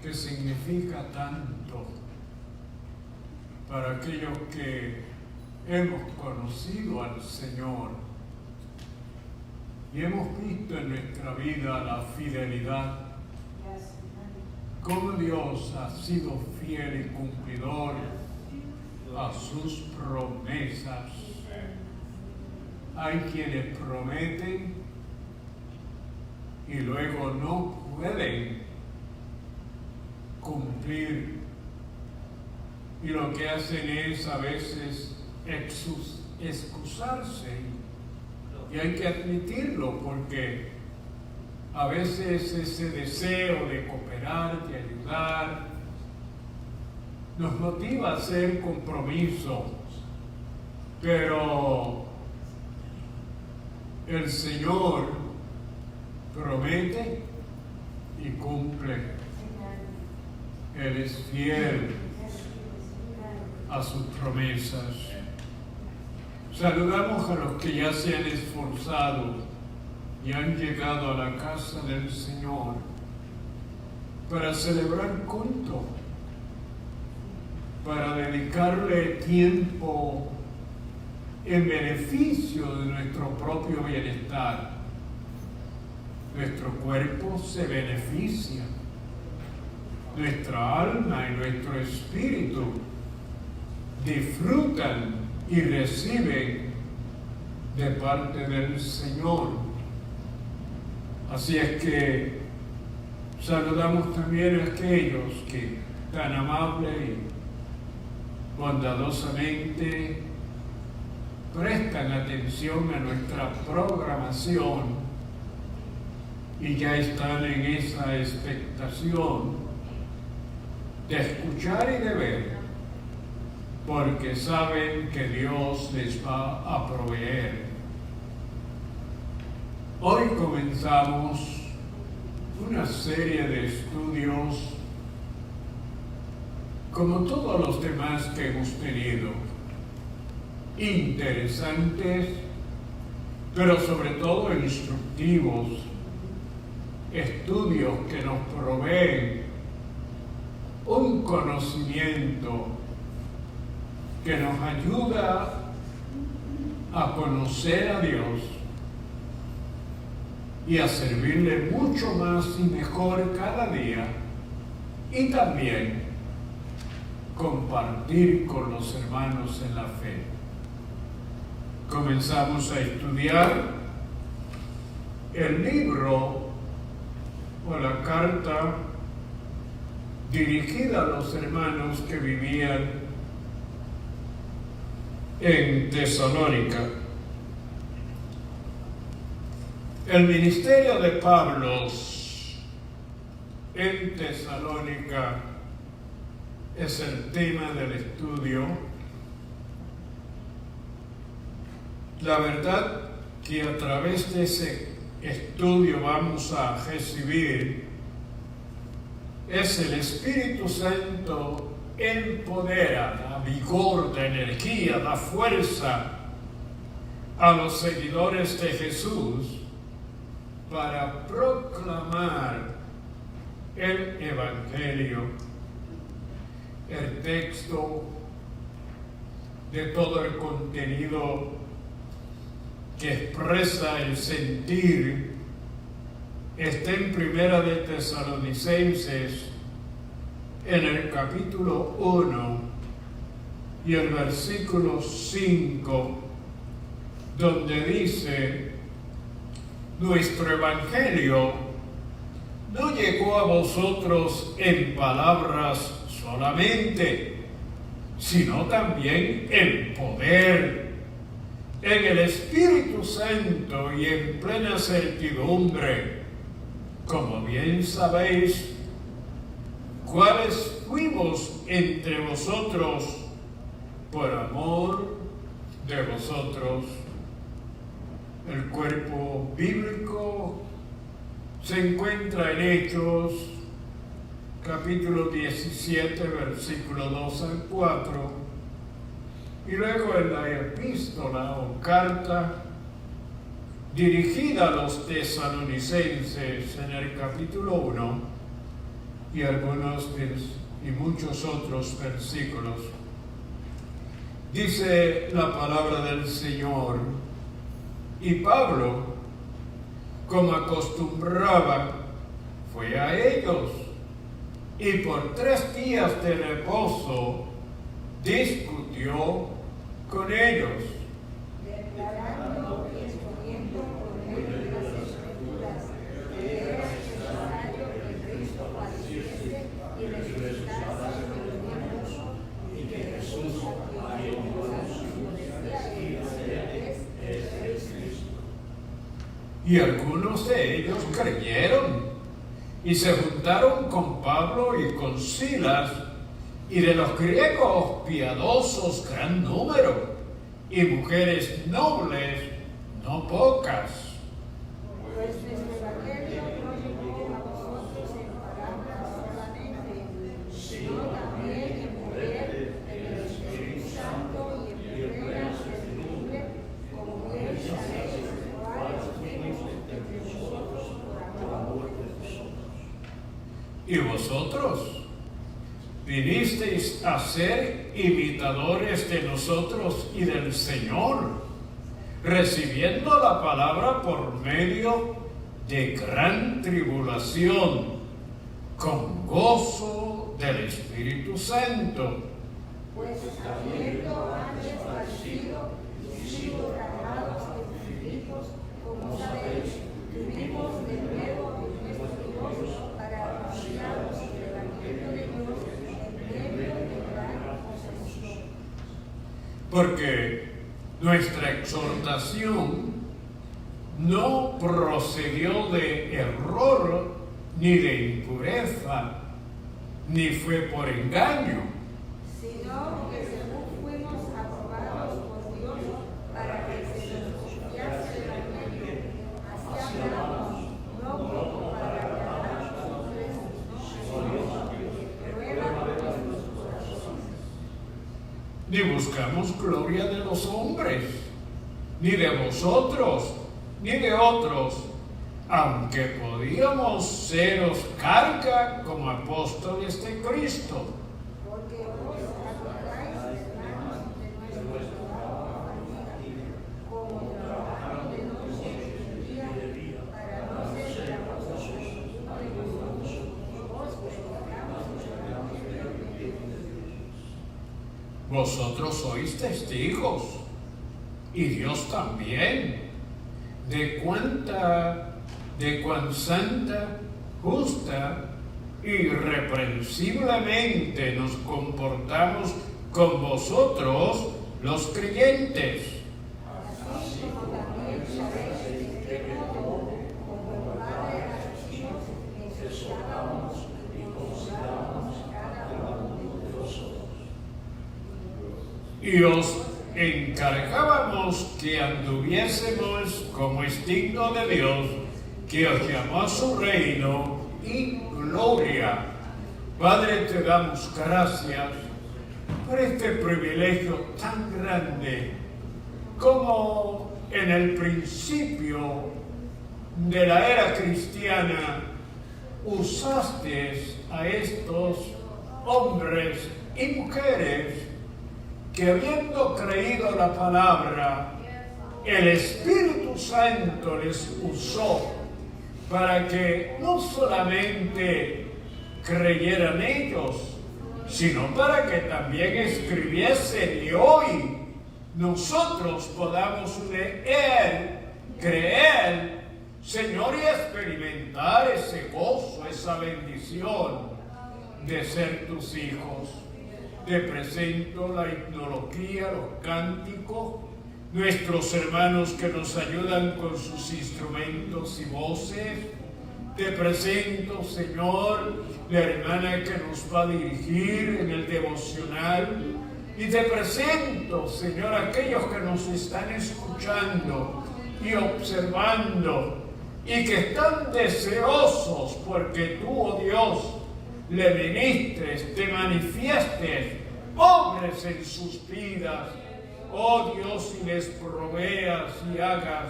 que significa tanto para aquellos que hemos conocido al Señor y hemos visto en nuestra vida la fidelidad, cómo Dios ha sido fiel y cumplidor a sus promesas. Hay quienes prometen y luego no pueden cumplir, y lo que hacen es a veces excusarse, y hay que admitirlo, porque a veces ese deseo de cooperar, de ayudar, nos motiva a hacer compromisos, pero el Señor promete y cumple. Él es fiel a sus promesas. Saludamos a los que ya se han esforzado y han llegado a la casa del Señor para celebrar culto, para dedicarle tiempo en beneficio de nuestro propio bienestar. Nuestro cuerpo se beneficia, nuestra alma y nuestro espíritu disfrutan y reciben de parte del Señor. Así es que Saludamos también a aquellos que tan amable y bondadosamente prestan atención a nuestra programación y ya están en esa expectación de escuchar y de ver, porque saben que Dios les va a proveer. Hoy comenzamos una serie de estudios como todos los demás que hemos tenido, interesantes, pero sobre todo instructivos, estudios que nos proveen un conocimiento que nos ayuda a conocer a Dios y a servirle mucho más y mejor cada día, y también compartir con los hermanos en la fe. Comenzamos a estudiar el libro o la carta dirigida a los hermanos que vivían en Tesalónica. El ministerio de Pablo en Tesalónica es el tema del estudio. La verdad que a través de ese estudio vamos a recibir es el Espíritu Santo empodera, da vigor, da energía, da fuerza a los seguidores de Jesús para proclamar el Evangelio. El texto de todo el contenido que expresa el sentir está en Primera de Tesalonicenses, en el capítulo 1 y el versículo 5, donde dice: nuestro Evangelio no llegó a vosotros en palabras solamente, sino también en poder, en el Espíritu Santo y en plena certidumbre, como bien sabéis, cuáles fuimos entre vosotros por amor de vosotros. El cuerpo bíblico se encuentra en Hechos, capítulo 17, versículo 2 al 4, y luego en la epístola o carta dirigida a los tesalonicenses en el capítulo 1 y y muchos otros versículos. Dice la palabra del Señor: y Pablo, como acostumbraba, fue a ellos, y por 3 días de reposo discutió con ellos, declarando y exponiendo por medio de las Escrituras que era necesario que Cristo padeciese y resucitase de los muertos, y que Jesús, a quien es Cristo. Y algunos de ellos creyeron y se juntaron con Pablo y con Silas, y de los griegos piadosos gran número, y mujeres nobles no pocas. Pues nuestro Evangelio no llegó a vosotros en palabras solamente, sino también en poder, en el Espíritu Santo y en plena certidumbre, como bien sabéis, cuáles fuimos entre vosotros por amor de vosotros. ¿Y vosotros? Vinisteis a ser imitadores de nosotros y del Señor, recibiendo la palabra por medio de gran tribulación, con gozo del Espíritu Santo. Pues habiendo antes padecido y sido tratados de Filipos, como sabéis, tuvimos de nuevo en nuestro Dios para porque nuestra exhortación no procedió de error ni de impureza, ni fue por engaño, sino que según fuimos aprobados por Dios para que se nos confiase el Evangelio, así hablamos, no como para agradar a los hombres, sino que prueba nuestros corazones. ni buscamos gloria de los hombres, ni de vosotros, ni de otros, aunque podíamos seros carga como apóstoles de Cristo. Porque vos acordáis, hermanos, de nuestro trabajo como trabajo de noche y de día, para no ser gravosos a ninguno de vosotros, que vos predicamos el Evangelio de Dios. Vosotros sois testigos, y Dios también, de cuán santa, justa, irreprensiblemente nos comportamos con vosotros los creyentes. Así como también sabéis de qué modo, como el Padre asistimos, necesitábamos y considerábamos cada uno de vosotros. Y os encargábamos que anduviésemos como es digno de Dios, que os llamó a su reino y gloria. Padre, te damos gracias por este privilegio tan grande, como en el principio de la era cristiana usaste a estos hombres y mujeres que, habiendo creído la palabra, el Espíritu Santo les usó para que no solamente creyeran ellos, sino para que también escribiesen y hoy nosotros podamos leer, creer, Señor, y experimentar ese gozo, esa bendición de ser tus hijos. Te presento la himnología, los cánticos, nuestros hermanos que nos ayudan con sus instrumentos y voces. Te presento, Señor, la hermana que nos va a dirigir en el devocional. Y te presento, Señor, aquellos que nos están escuchando y observando y que están deseosos porque tú, oh Dios, le ministres, te manifiestes, obres en sus vidas, oh Dios, y les proveas y hagas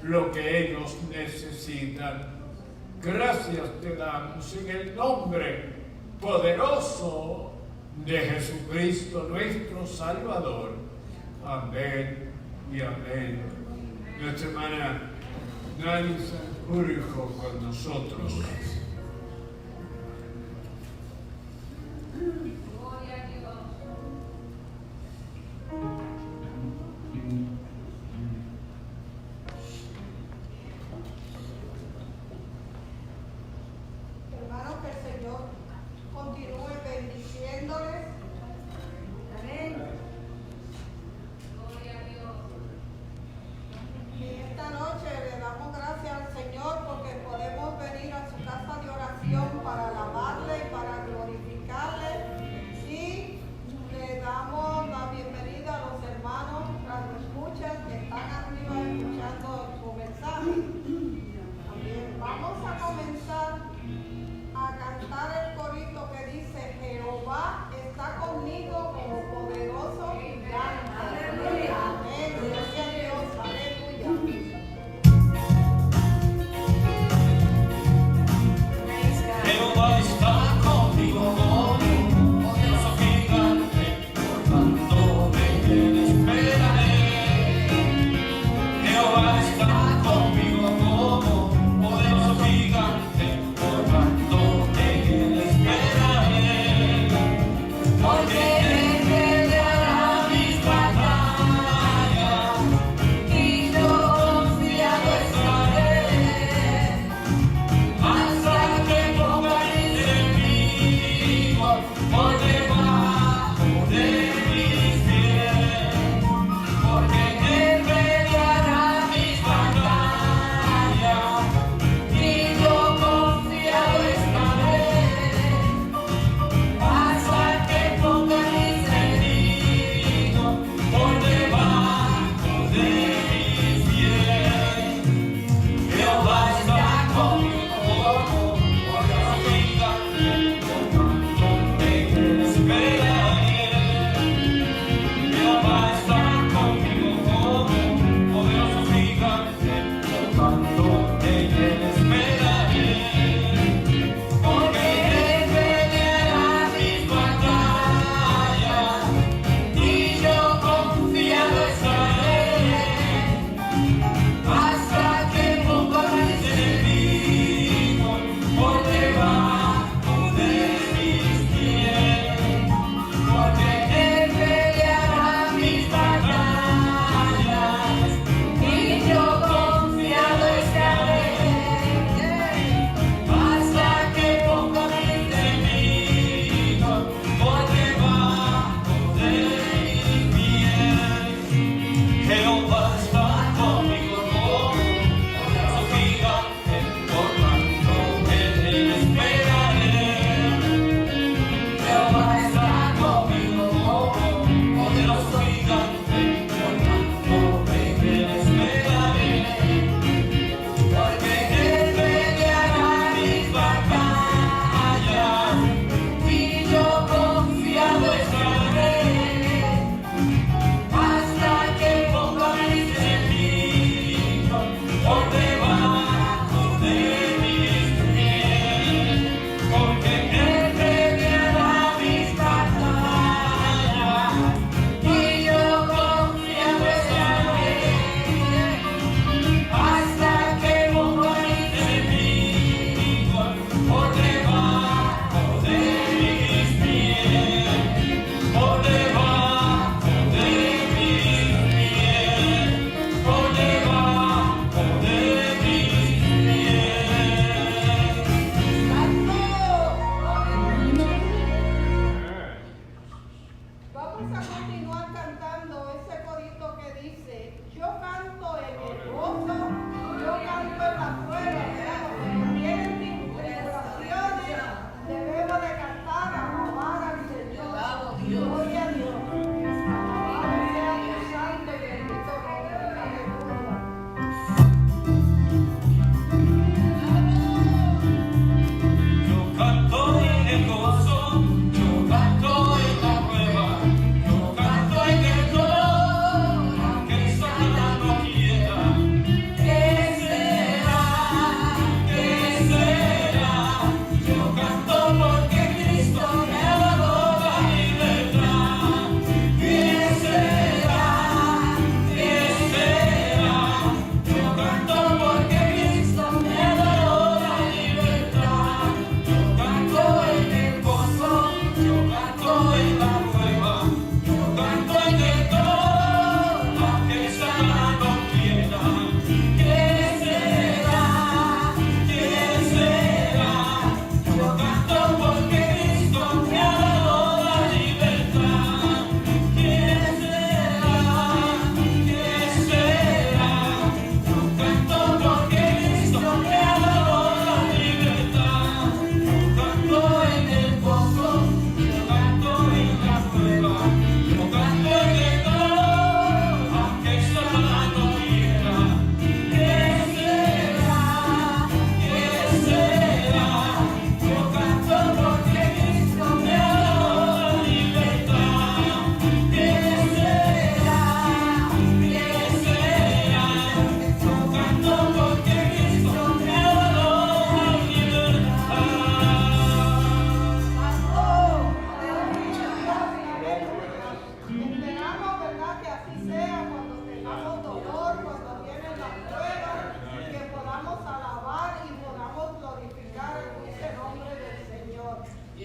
lo que ellos necesitan. Gracias te damos en el nombre poderoso de Jesucristo nuestro Salvador. Amén y amén. Nuestra hermana Nani Sanjurjo con nosotros. Hermanos, que el Señor continúe bendiciéndoles. Amén. Gloria a Dios. Y esta noche le damos gracias al Señor porque podemos venir a su casa de oración para alabarle y para glorificarle. Y le damos la bienvenida a los hermanos, a los escuchas que están arriba escuchando su mensaje. También vamos a comenzar a cantar el corito que dice: Jehová está conmigo como poderoso gigante. Aleluya. Amén. Gloria a Dios. Aleluya. Jehová está conmigo como poderoso gigante, por tanto me esperaré. Jehová está conmigo como poderoso gigante, por tanto me esperaré. Porque Él peleará mis batallas y yo confiado estaré. Hasta que ponga mis enemigos por debajo de mis pies.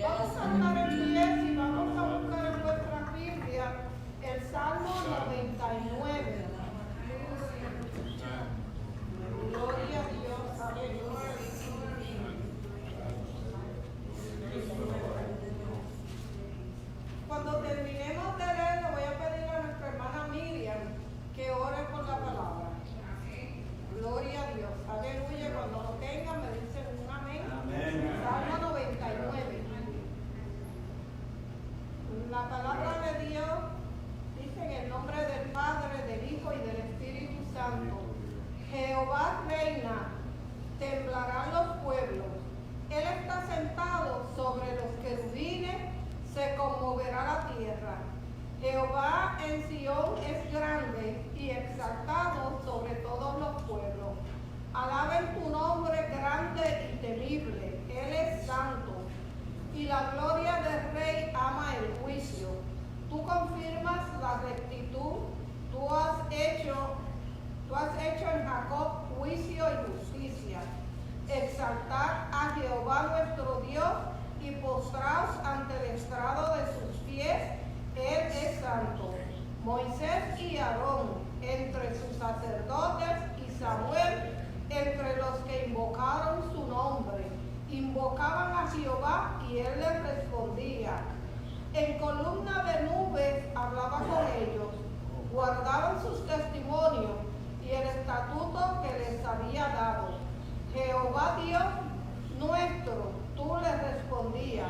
Vamos a estar en pie y vamos a buscar en nuestra Biblia el Salmo 99. Gloria a Dios, aleluya. Cuando terminemos de leer, le voy a pedir a nuestra hermana Miriam que ore por la palabra. Gloria a Dios, aleluya. Cuando lo tengan, me dicen un amén. Salmo 99. La palabra de Dios dice en el nombre del Padre, del Hijo y del Espíritu Santo. Jehová reina, temblarán los pueblos. Él está sentado sobre los querubines, se conmoverá la tierra. Jehová en Sión es grande y exaltado sobre todos los pueblos. Alaben tu nombre grande y temible. Él es santo. Y la gloria del Rey ama el juicio. Tú confirmas la rectitud. Tú has hecho en Jacob juicio y justicia. Exaltad a Jehová nuestro Dios y postraos ante el estrado de sus pies. Él es santo. Moisés y Aarón entre sus sacerdotes y Samuel entre los que invocaron su nombre. Invocaban a Jehová y él les respondía. En columna de nubes hablaba con ellos. Guardaban sus testimonios y el estatuto que les había dado. Jehová Dios nuestro, tú les respondías.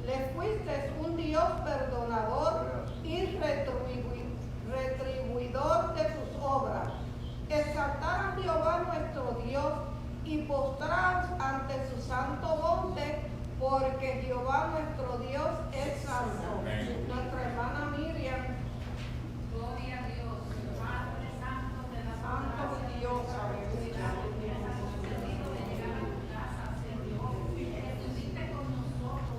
Le fuiste un Dios perdonador y retribuidor de sus obras. Exaltar a Jehová nuestro Dios y postraos ante su santo monte, porque Jehová nuestro Dios es santo. Nuestra hermana Miriam. Gloria a Dios, Padre Santo de la Santo Dios, aleluya. Estuviste con nosotros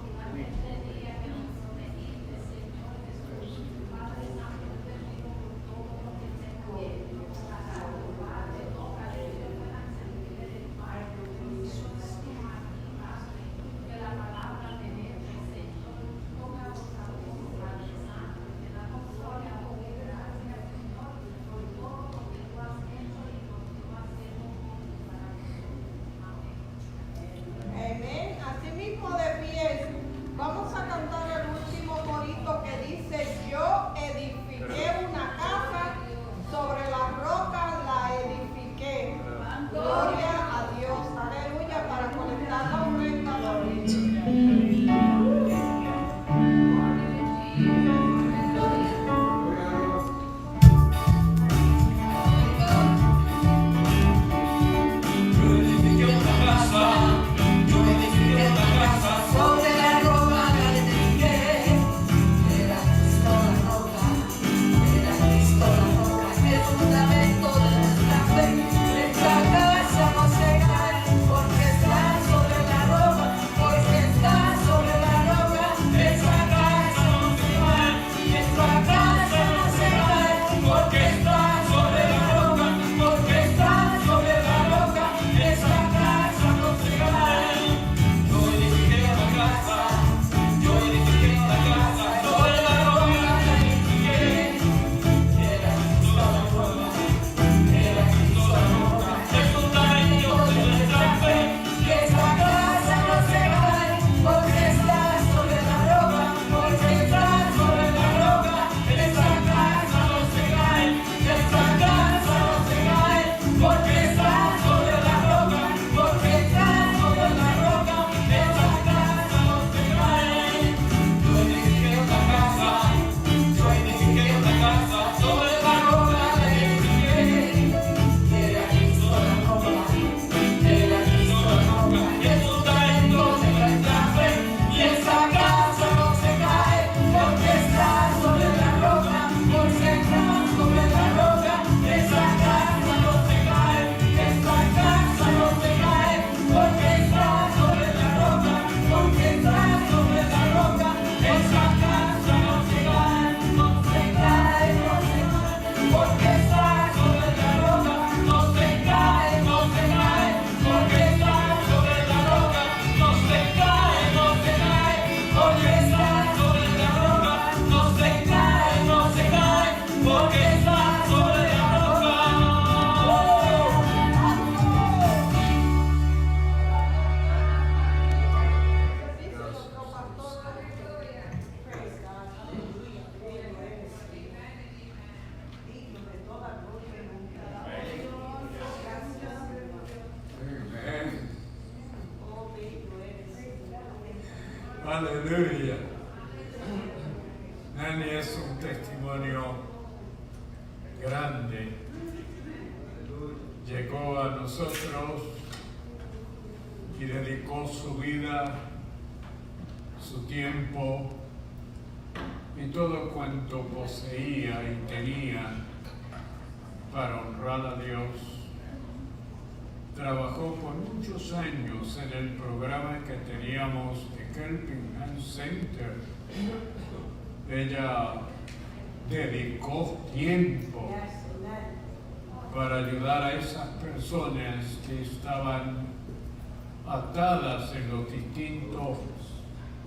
Aleluya. Nani es un testimonio grande. Llegó a nosotros y dedicó su vida, su tiempo y todo cuanto poseía y tenía para honrar a Dios. Trabajó por muchos años en el programa que teníamos de Helping Hand Center. Ella dedicó tiempo para ayudar a esas personas que estaban atadas en los distintos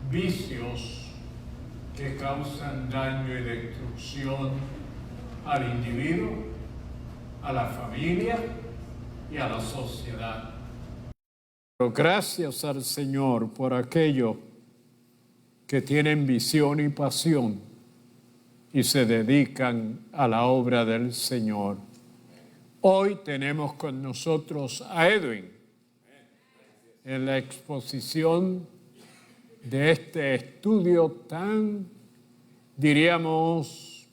vicios que causan daño y destrucción al individuo, a la familia y a la sociedad. Pero gracias al Señor por aquellos que tienen visión y pasión y se dedican a la obra del Señor. Hoy tenemos con nosotros a Edwin en la exposición de este estudio tan, diríamos,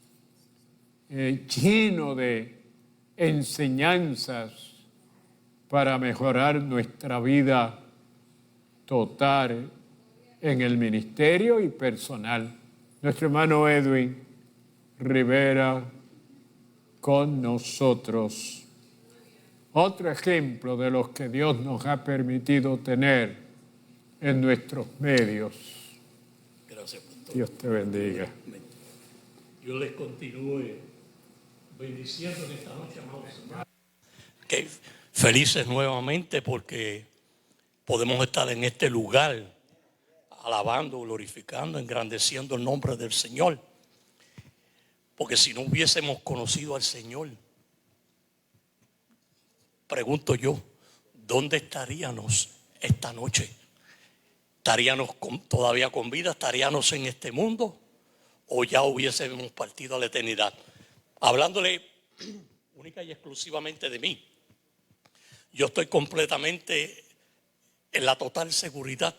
lleno de enseñanzas para mejorar nuestra vida total en el ministerio y personal. Nuestro hermano Edwin Rivera con nosotros. Otro ejemplo de los que Dios nos ha permitido tener en nuestros medios. Gracias, pastor. Dios te bendiga. Yo les continúe bendiciendo en esta noche, amados hermanos. Okay. Felices nuevamente porque podemos estar en este lugar alabando, glorificando, engrandeciendo el nombre del Señor. Porque si no hubiésemos conocido al Señor, pregunto yo, ¿dónde estaríamos esta noche? ¿Estaríamos todavía con vida? ¿Estaríamos en este mundo? ¿O ya hubiésemos partido a la eternidad? Hablándole única y exclusivamente de mí, yo estoy completamente en la total seguridad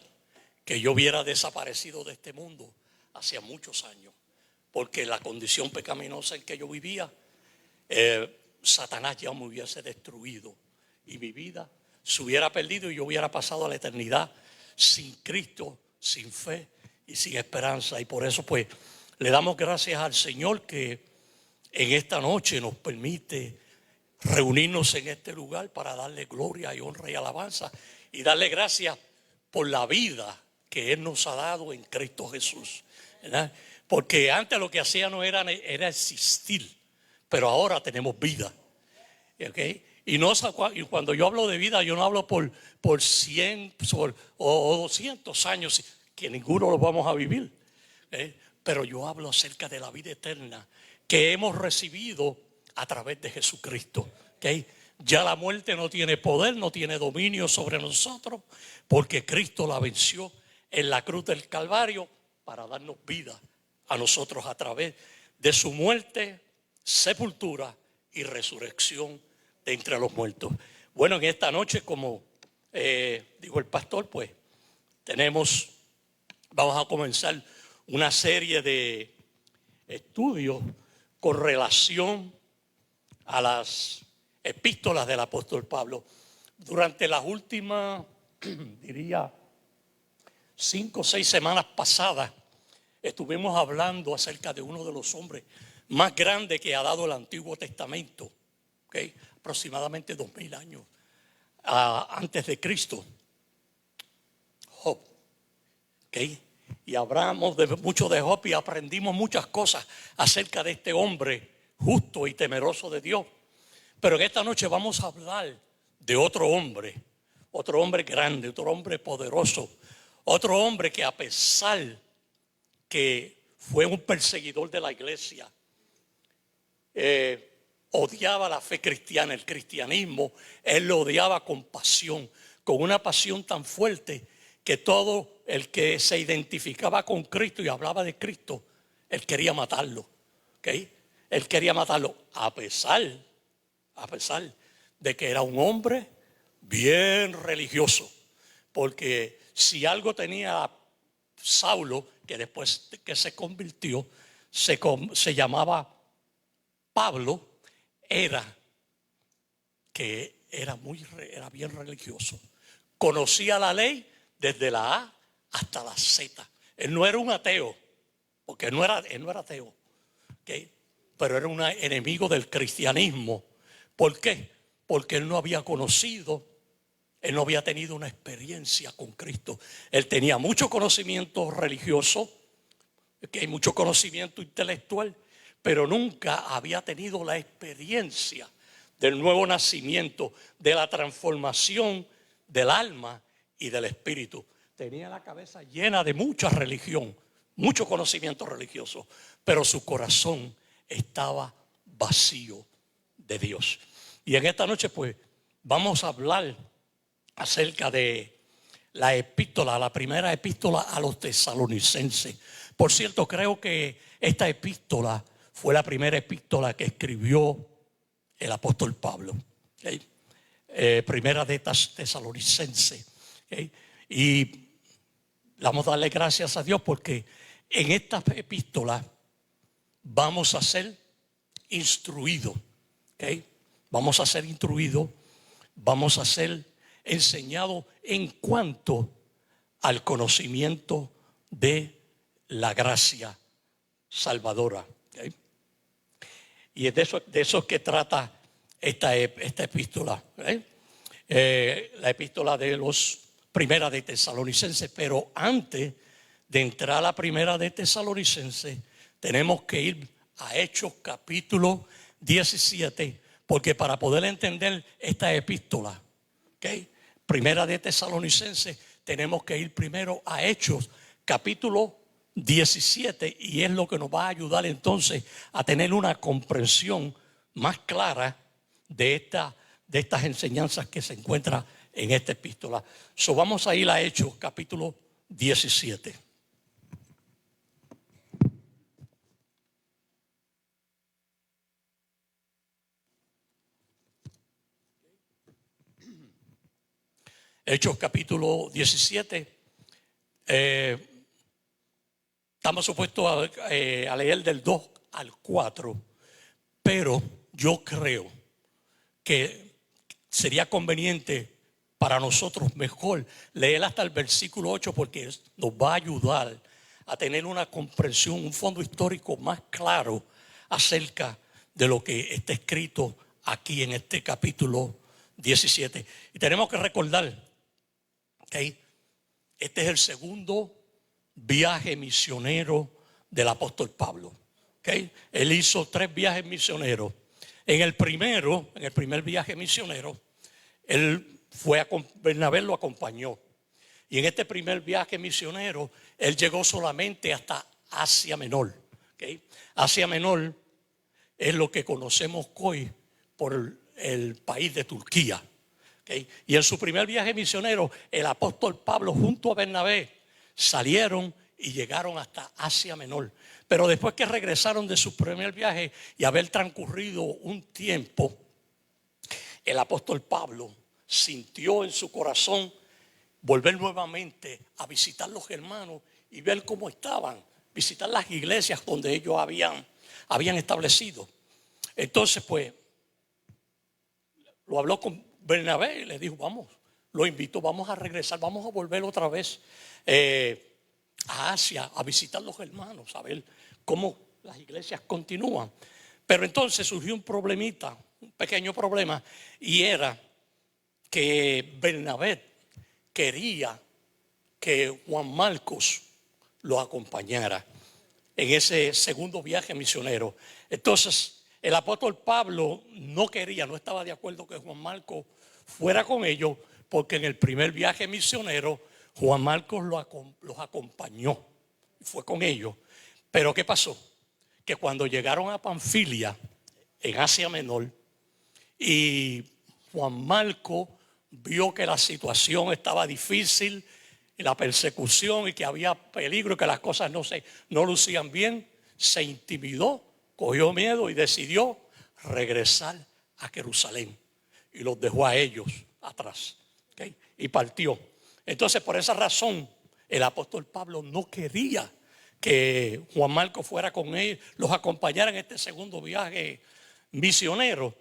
que yo hubiera desaparecido de este mundo hacía muchos años, porque la condición pecaminosa en que yo vivía, Satanás ya me hubiese destruido y mi vida se hubiera perdido y yo hubiera pasado a la eternidad sin Cristo, sin fe y sin esperanza. Y por eso pues le damos gracias al Señor que en esta noche nos permite reunirnos en este lugar para darle gloria y honra y alabanza y darle gracias por la vida que Él nos ha dado en Cristo Jesús, ¿verdad? Porque antes lo que hacíamos era existir, pero ahora tenemos vida, ¿okay? Y cuando yo hablo de vida, yo no hablo por 100 o 200 años, que ninguno lo vamos a vivir, pero yo hablo acerca de la vida eterna que hemos recibido a través de Jesucristo, ¿okay? Ya la muerte no tiene poder, no tiene dominio sobre nosotros, porque Cristo la venció en la cruz del Calvario para darnos vida a nosotros a través de su muerte, sepultura y resurrección de entre los muertos. Bueno, en esta noche, como dijo el pastor, pues vamos a comenzar una serie de estudios con relación a las epístolas del apóstol Pablo. Durante las últimas, diría, 5 o 6 semanas pasadas, estuvimos hablando acerca de uno de los hombres más grandes que ha dado el Antiguo Testamento, ¿okay? Aproximadamente 2000 años antes de Cristo, Job, ¿okay? Y hablamos mucho de Job y aprendimos muchas cosas acerca de este hombre justo y temeroso de Dios. Pero en esta noche vamos a hablar de otro hombre grande, otro hombre poderoso, otro hombre que a pesar que fue un perseguidor de la iglesia, odiaba la fe cristiana, el cristianismo, él lo odiaba con pasión, con una pasión tan fuerte que todo el que se identificaba con Cristo y hablaba de Cristo, él quería matarlo, ¿okay? Él quería matarlo a pesar de que era un hombre bien religioso, porque si algo tenía Saulo, que después que se convirtió, se llamaba Pablo, era bien religioso. Conocía la ley desde la A hasta la Z. Él no era un ateo, porque él no era ateo, ¿okay? Pero era un enemigo del cristianismo. ¿Por qué? Porque él no había conocido, él no había tenido una experiencia con Cristo. Él tenía mucho conocimiento religioso, ¿okay? Mucho conocimiento intelectual, pero nunca había tenido la experiencia del nuevo nacimiento, de la transformación del alma y del espíritu. Tenía la cabeza llena de mucha religión, mucho conocimiento religioso, pero su corazón estaba vacío de Dios. Y en esta noche pues vamos a hablar acerca de la primera epístola a los tesalonicenses. Por cierto, creo que esta epístola fue la primera epístola que escribió el apóstol Pablo, ¿okay? Primera de Tesalonicenses, ¿okay? Y vamos a darle gracias a Dios porque en esta epístola vamos a ser instruidos, ¿okay? Vamos a ser instruidos, vamos a ser enseñados en cuanto al conocimiento de la gracia salvadora, ¿okay? Y es de eso que trata esta epístola, ¿okay? La epístola de los Primera de Tesalonicenses. Pero antes de entrar a la Primera de Tesalonicenses, tenemos que ir a Hechos capítulo 17, porque para poder entender esta epístola, ¿okay? Primera de Tesalonicenses, tenemos que ir primero a Hechos capítulo 17, y es lo que nos va a ayudar entonces a tener una comprensión más clara de estas enseñanzas que se encuentran en esta epístola. Vamos a ir a Hechos capítulo 17. Hechos capítulo 17. Estamos supuestos a leer del 2 al 4, pero yo creo que sería conveniente para nosotros mejor leer hasta el versículo 8, porque nos va a ayudar a tener una comprensión, un fondo histórico más claro acerca de lo que está escrito aquí en este capítulo 17. Y tenemos que recordar que este es el segundo viaje misionero del apóstol Pablo, ¿okay? Él hizo 3 viajes misioneros. En el primer viaje misionero, Bernabé lo acompañó. Y en este primer viaje misionero, él llegó solamente hasta Asia Menor, ¿okay? Asia Menor es lo que conocemos hoy por el país de Turquía, ¿okay? Y en su primer viaje misionero, el apóstol Pablo junto a Bernabé salieron y llegaron hasta Asia Menor. Pero después que regresaron de su primer viaje y haber transcurrido un tiempo, el apóstol Pablo sintió en su corazón volver nuevamente a visitar los hermanos y ver cómo estaban, visitar las iglesias donde ellos habían establecido. Entonces pues lo habló con Bernabé y le dijo: vamos, lo invito, vamos a regresar, vamos a volver otra vez a Asia a visitar los hermanos, a ver cómo las iglesias continúan. Pero entonces surgió un problemita, un pequeño problema, y era que Bernabé quería que Juan Marcos lo acompañara en ese segundo viaje misionero. Entonces el apóstol Pablo no estaba de acuerdo que Juan Marcos fuera con ellos, porque en el primer viaje misionero Juan Marcos los acompañó, fue con ellos. Pero ¿qué pasó? Que cuando llegaron a Panfilia, en Asia Menor, y Juan Marcos vio que la situación estaba difícil, y la persecución, y que había peligro, y que las cosas no lucían bien, se intimidó, cogió miedo y decidió regresar a Jerusalén. Y los dejó a ellos atrás, ¿okay? Y partió. Entonces por esa razón el apóstol Pablo no quería que Juan Marcos fuera con él, los acompañara en este segundo viaje misionero.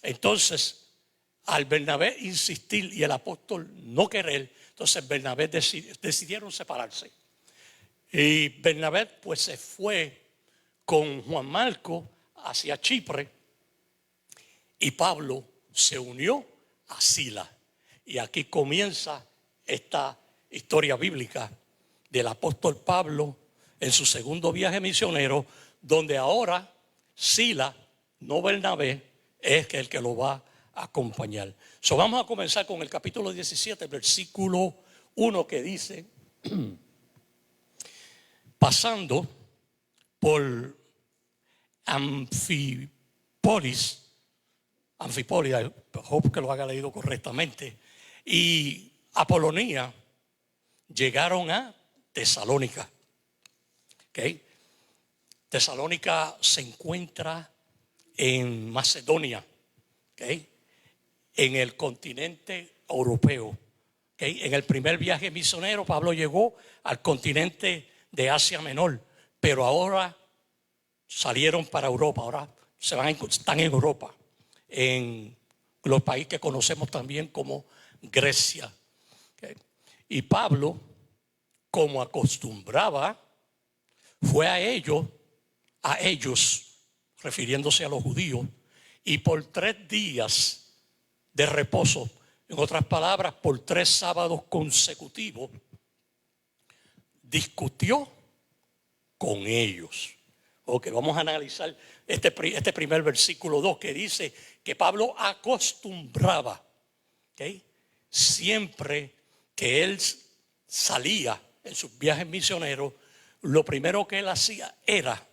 Entonces, al Bernabé insistir y el apóstol no querer, entonces Bernabé decidieron separarse. Y Bernabé pues se fue con Juan Marcos hacia Chipre y Pablo se unió a Silas. Y aquí comienza esta historia bíblica del apóstol Pablo en su segundo viaje misionero, donde ahora Silas, no Bernabé, es el que lo va a acompañar. So, vamos a comenzar con el capítulo 17, versículo 1, que dice: pasando por Anfípolis, hope que lo haya leído correctamente, y Apolonía, llegaron a Tesalónica. ¿Okay? Tesalónica se encuentra en Macedonia, ¿okay? En el continente europeo. ¿Okay? En el primer viaje misionero, Pablo llegó al continente de Asia Menor, pero ahora salieron para Europa, ahora están en Europa, en los países que conocemos también como Grecia. ¿Okay? Y Pablo, como acostumbraba, fue a ellos, refiriéndose a los judíos, y por 3 días de reposo, en otras palabras, por 3 sábados consecutivos, discutió con ellos. Ok, vamos a analizar este primer versículo 2, que dice que Pablo acostumbraba, ¿okay? Siempre que él salía en sus viajes misioneros, lo primero que él hacía era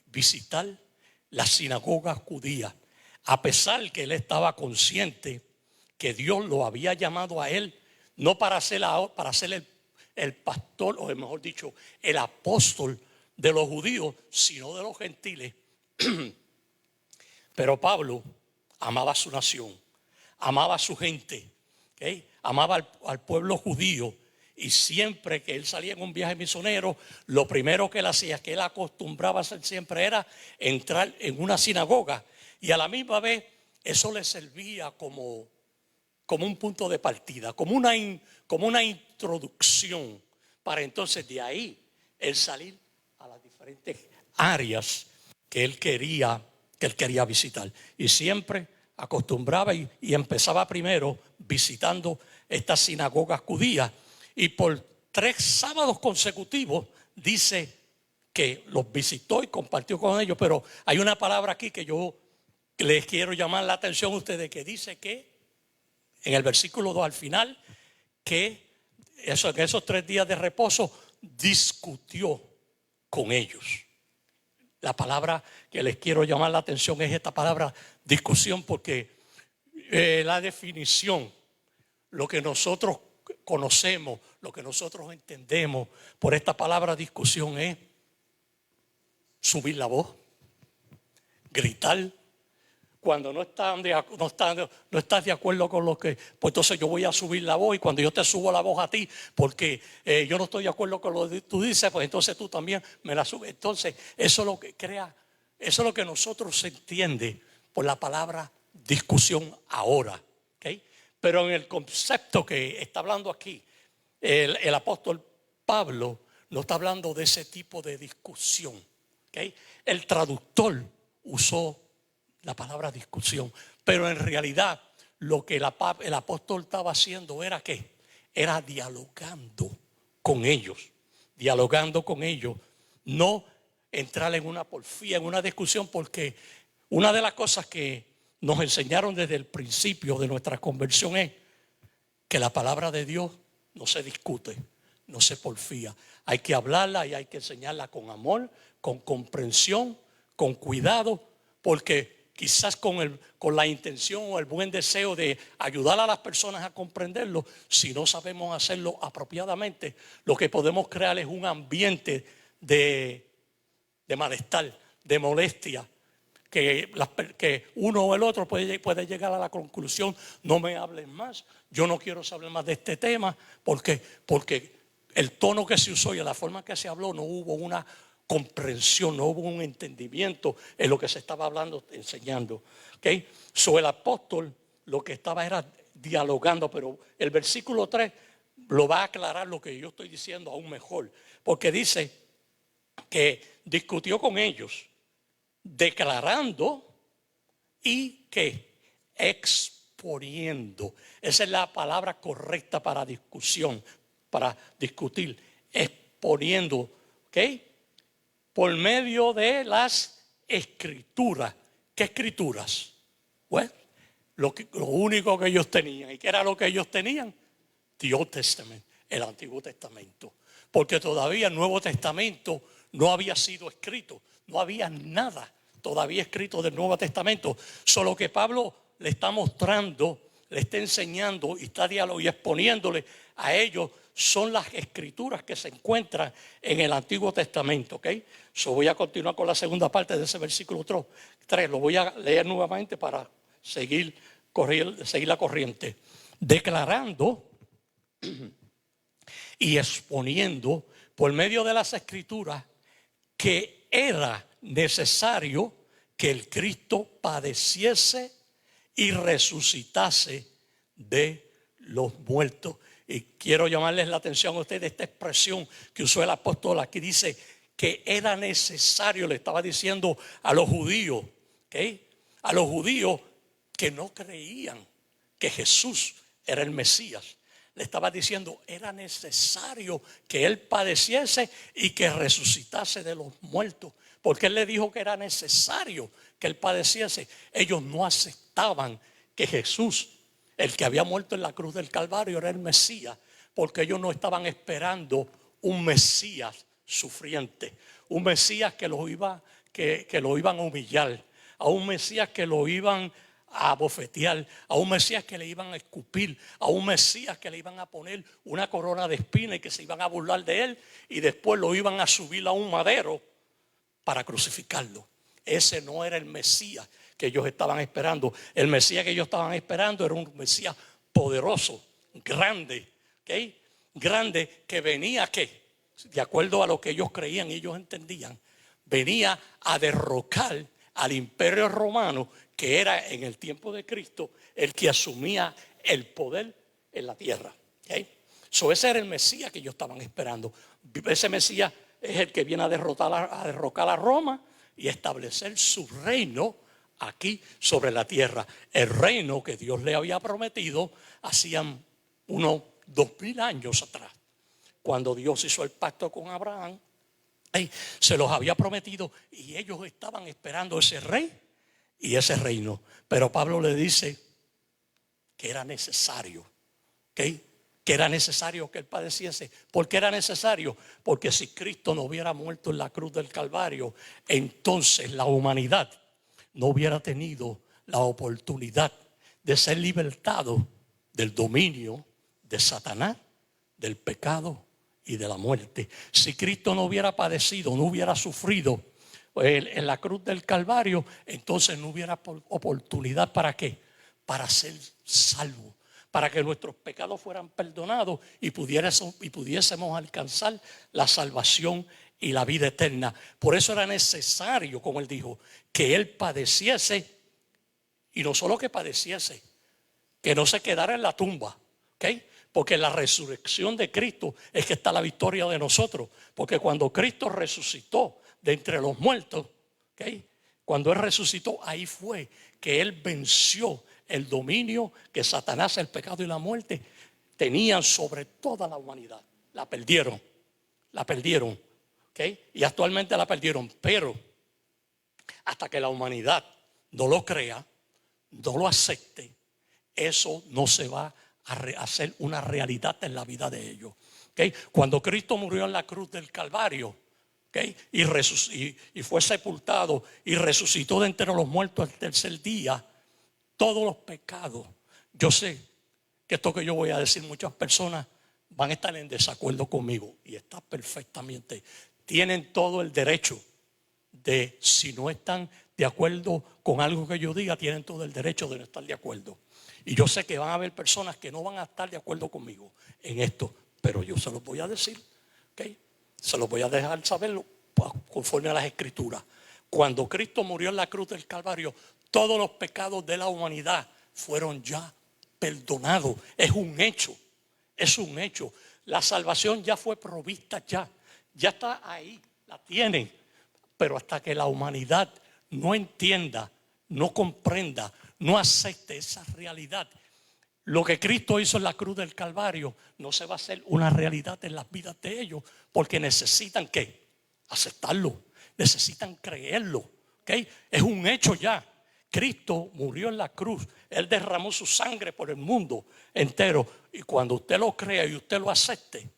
visitar las sinagogas judías, a pesar que él estaba consciente que Dios lo había llamado a él, no para ser el pastor, o mejor dicho, el apóstol de los judíos, sino de los gentiles. Pero Pablo amaba a su nación, amaba a su gente, ¿okay? Amaba al pueblo judío. Y siempre que él salía en un viaje misionero, lo primero que él hacía, que él acostumbraba a hacer siempre, era entrar en una sinagoga. Y a la misma vez eso le servía como un punto de partida, como una introducción, para entonces de ahí él salir a las diferentes áreas que él quería visitar. Y siempre acostumbraba y empezaba primero visitando estas sinagogas judías. Y por 3 sábados consecutivos dice que los visitó y compartió con ellos. Pero hay una palabra aquí que yo les quiero llamar la atención a ustedes, que dice que en el versículo 2 al final, que en esos 3 días de reposo discutió con ellos. La palabra que les quiero llamar la atención es esta palabra discusión, porque la definición, lo que nosotros conocemos, lo que nosotros entendemos por esta palabra discusión, es subir la voz, gritar. Cuando no estás de acuerdo con lo que, pues entonces yo voy a subir la voz, y cuando yo te subo la voz a ti porque yo no estoy de acuerdo con lo que tú dices, pues entonces tú también me la subes. Entonces eso es lo que crea, eso es lo que nosotros se entiende por la palabra discusión ahora. ¿Okay? Pero en el concepto que está hablando aquí, el apóstol Pablo no está hablando de ese tipo de discusión. ¿Okay? El traductor usó la palabra discusión, pero en realidad lo que el apóstol estaba haciendo era ¿qué? Era dialogando con ellos, no entrar en una porfía, en una discusión, porque una de las cosas que nos enseñaron desde el principio de nuestra conversión es que la palabra de Dios no se discute, no se porfía. Hay que hablarla y hay que enseñarla con amor, con comprensión, con cuidado, porque quizás con la intención o el buen deseo de ayudar a las personas a comprenderlo, si no sabemos hacerlo apropiadamente, lo que podemos crear es un ambiente de malestar, de molestia, que uno o el otro puede llegar a la conclusión: no me hablen más, yo no quiero saber más de este tema, porque el tono que se usó y la forma que se habló, no hubo una comprensión, no hubo un entendimiento en lo que se estaba hablando, enseñando. ¿Okay? So, el apóstol lo que estaba era dialogando, pero el versículo 3 lo va a aclarar lo que yo estoy diciendo aún mejor, porque dice que discutió con ellos, declarando y que exponiendo. Esa es la palabra correcta para discusión, para discutir, exponiendo, ¿ok? Por medio de las escrituras. ¿Qué escrituras? Bueno, lo único que ellos tenían. ¿Y qué era lo que ellos tenían? The Old Testament, el Antiguo Testamento. Porque todavía el Nuevo Testamento no había sido escrito. No había nada todavía escrito del Nuevo Testamento. Solo que Pablo le está mostrando, le está enseñando y está dialogando y exponiéndole a ellos son las escrituras que se encuentran en el Antiguo Testamento. ¿Okay? So voy a continuar con la segunda parte de ese versículo 3. Lo voy a leer nuevamente para seguir la corriente. Declarando y exponiendo por medio de las escrituras que era necesario que el Cristo padeciese y resucitase de los muertos. Y quiero llamarles la atención a ustedes esta expresión que usó el apóstol aquí. Dice que era necesario, le estaba diciendo a los judíos, ¿okay? A los judíos que no creían que Jesús era el Mesías. Le estaba diciendo, era necesario que Él padeciese y que resucitase de los muertos. Porque Él le dijo que era necesario que Él padeciese. Ellos no aceptaban que Jesús, el que había muerto en la cruz del Calvario, era el Mesías. Porque ellos no estaban esperando un Mesías sufriente. Un Mesías que lo iban a humillar. A un Mesías que lo iban a bofetear, a un Mesías que le iban a escupir, a un Mesías que le iban a poner una corona de espinas y que se iban a burlar de él y después lo iban a subir a un madero para crucificarlo. Ese no era el Mesías que ellos estaban esperando. El Mesías que ellos estaban esperando era un Mesías poderoso, grande, ¿okay? Grande, que venía, ¿qué? De acuerdo a lo que ellos creían y ellos entendían, venía a derrocar al imperio romano, que era en el tiempo de Cristo el que asumía el poder en la tierra. ¿Okay? So ese era el Mesías que ellos estaban esperando. Ese Mesías es el que viene a derrocar a Roma y establecer su reino aquí sobre la tierra. El reino que Dios le había prometido hacían unos 2000 años atrás, cuando Dios hizo el pacto con Abraham. Se los había prometido y ellos estaban esperando ese rey y ese reino. Pero Pablo le dice que era necesario, ¿okay? Que era necesario que él padeciese. ¿Por qué era necesario? Porque si Cristo no hubiera muerto en la cruz del Calvario, entonces la humanidad no hubiera tenido la oportunidad de ser libertado del dominio de Satanás, del pecado y de la muerte. Si Cristo no hubiera padecido, no hubiera sufrido en la cruz del Calvario, entonces no hubiera oportunidad. ¿Para qué? Para ser salvo, para que nuestros pecados fueran perdonados y pudiésemos alcanzar la salvación y la vida eterna. Por eso era necesario, como él dijo, que él padeciese, y no solo que padeciese, que no se quedara en la tumba, ¿ok? Porque la resurrección de Cristo es que está la victoria de nosotros. Porque cuando Cristo resucitó de entre los muertos, ¿okay? Cuando Él resucitó, ahí fue que Él venció el dominio que Satanás, el pecado y la muerte tenían sobre toda la humanidad. La perdieron, ¿okay? Y actualmente la perdieron. Pero hasta que la humanidad no lo crea, no lo acepte, eso no se va a hacer una realidad en la vida de ellos. ¿Okay? Cuando Cristo murió en la cruz del Calvario, ¿okay? y fue sepultado y resucitó de entre los muertos al tercer día, todos los pecados, yo sé que esto que yo voy a decir, muchas personas van a estar en desacuerdo conmigo y está perfectamente, tienen todo el derecho de, si no están de acuerdo con algo que yo diga, tienen todo el derecho de no estar de acuerdo. Y yo sé que van a haber personas que no van a estar de acuerdo conmigo en esto. pero yo se los voy a decir, ¿ok? Se los voy a dejar saberlo conforme a las Escrituras. Cuando Cristo murió en la cruz del Calvario, todos los pecados de la humanidad fueron ya perdonados. Es un hecho, es un hecho. La salvación ya fue provista ya está ahí, la tienen. Pero hasta que la humanidad no entienda, no comprenda, no acepte esa realidad, lo que Cristo hizo en la cruz del Calvario no se va a hacer una realidad en las vidas de ellos, porque necesitan ¿qué? Aceptarlo, necesitan creerlo, ¿ok? Es un hecho ya. Cristo murió en la cruz, Él derramó su sangre por el mundo entero, y cuando usted lo crea y usted lo acepte,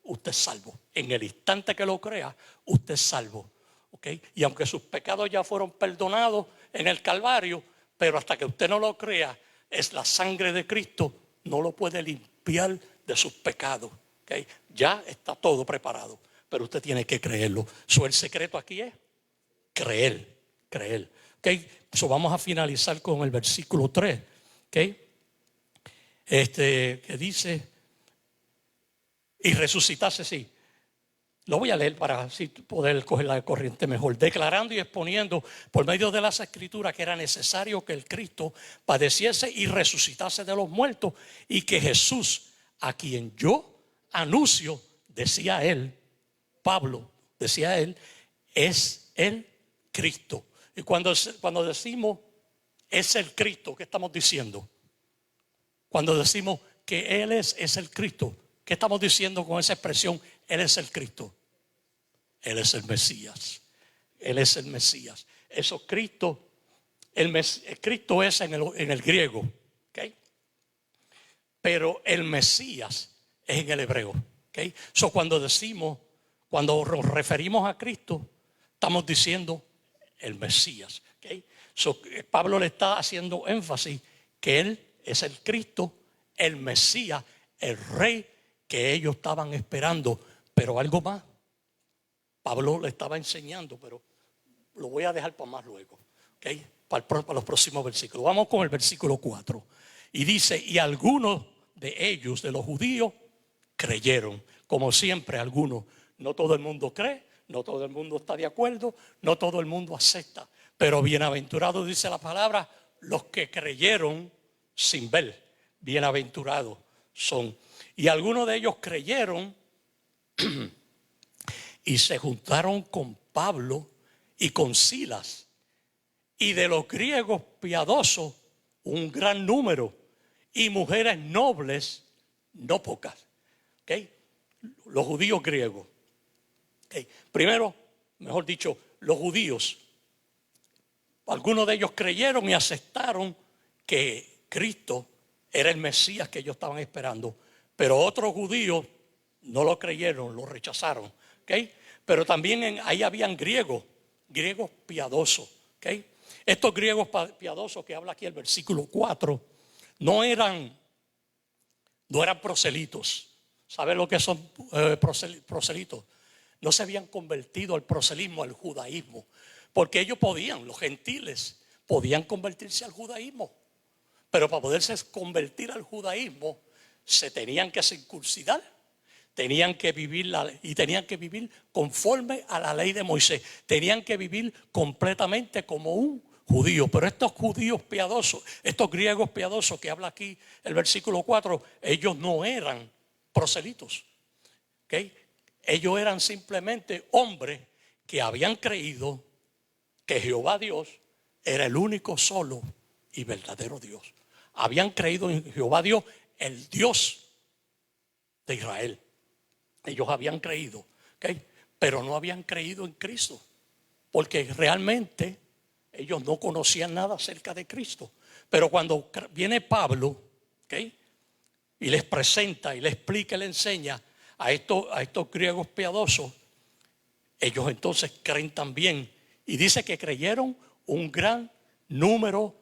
usted es salvo. En el instante que lo crea, usted es salvo, ¿ok? Y aunque sus pecados ya fueron perdonados en el Calvario, pero hasta que usted no lo crea, es la sangre de Cristo, no lo puede limpiar de sus pecados, ¿ok? Ya está todo preparado, pero usted tiene que creerlo. El secreto aquí es creer, ¿ok? So vamos a finalizar con el versículo 3, ¿ok? Que dice, y resucitarse, sí. Lo voy a leer para así poder coger la corriente mejor. Declarando y exponiendo por medio de las Escrituras que era necesario que el Cristo padeciese y resucitase de los muertos, y que Jesús, a quien yo anuncio, decía él, Pablo, decía él, es el Cristo. Y cuando decimos es el Cristo, ¿qué estamos diciendo? Cuando decimos que Él es el Cristo, ¿qué estamos diciendo con esa expresión? Él es el Cristo. Él es el Mesías. Él es el Mesías. Eso Cristo, el Cristo es en el griego, ¿ok? Pero el Mesías es en el hebreo, ¿ok? So cuando nos referimos a Cristo, estamos diciendo el Mesías, ¿ok? So Pablo le está haciendo énfasis que Él es el Cristo, el Mesías, el Rey que ellos estaban esperando. Pero algo más, Pablo le estaba enseñando, pero lo voy a dejar para más luego, ¿okay? Para los próximos versículos. Vamos con el versículo 4. Y dice, y algunos de ellos, de los judíos, creyeron. Como siempre, algunos. No todo el mundo cree, no todo el mundo está de acuerdo, no todo el mundo acepta. Pero bienaventurados, dice la palabra, los que creyeron sin ver. Bienaventurados son. Y algunos de ellos creyeron y se juntaron con Pablo y con Silas, y de los griegos piadosos un gran número, y mujeres nobles no pocas, ¿okay? Los judíos griegos, ¿okay? Primero, mejor dicho, los judíos, algunos de ellos creyeron y aceptaron que Cristo era el Mesías que ellos estaban esperando, pero otros judíos no lo creyeron, lo rechazaron, ¿okay? Pero también ahí habían griegos piadosos, ¿okay? Estos griegos piadosos que habla aquí el versículo 4 no eran proselitos. ¿Saben lo que son proselitos? No se habían convertido al proselismo, al judaísmo, porque ellos los gentiles podían convertirse al judaísmo, pero para poderse convertir al judaísmo se tenían que circuncidar. Tenían que vivir conforme a la ley de Moisés. Tenían que vivir completamente como un judío. Pero estos judíos piadosos, estos griegos piadosos que habla aquí el versículo 4, ellos no eran proselitos, ¿okay? Ellos eran simplemente hombres que habían creído que Jehová Dios era el único, solo y verdadero Dios. Habían creído en Jehová Dios, el Dios de Israel. Ellos habían creído, ¿okay? Pero no habían creído en Cristo, porque realmente ellos no conocían nada acerca de Cristo. Pero cuando viene Pablo, ¿okay? Y les presenta y les explica y les enseña a estos griegos piadosos, ellos entonces creen también. Y dice que creyeron un gran número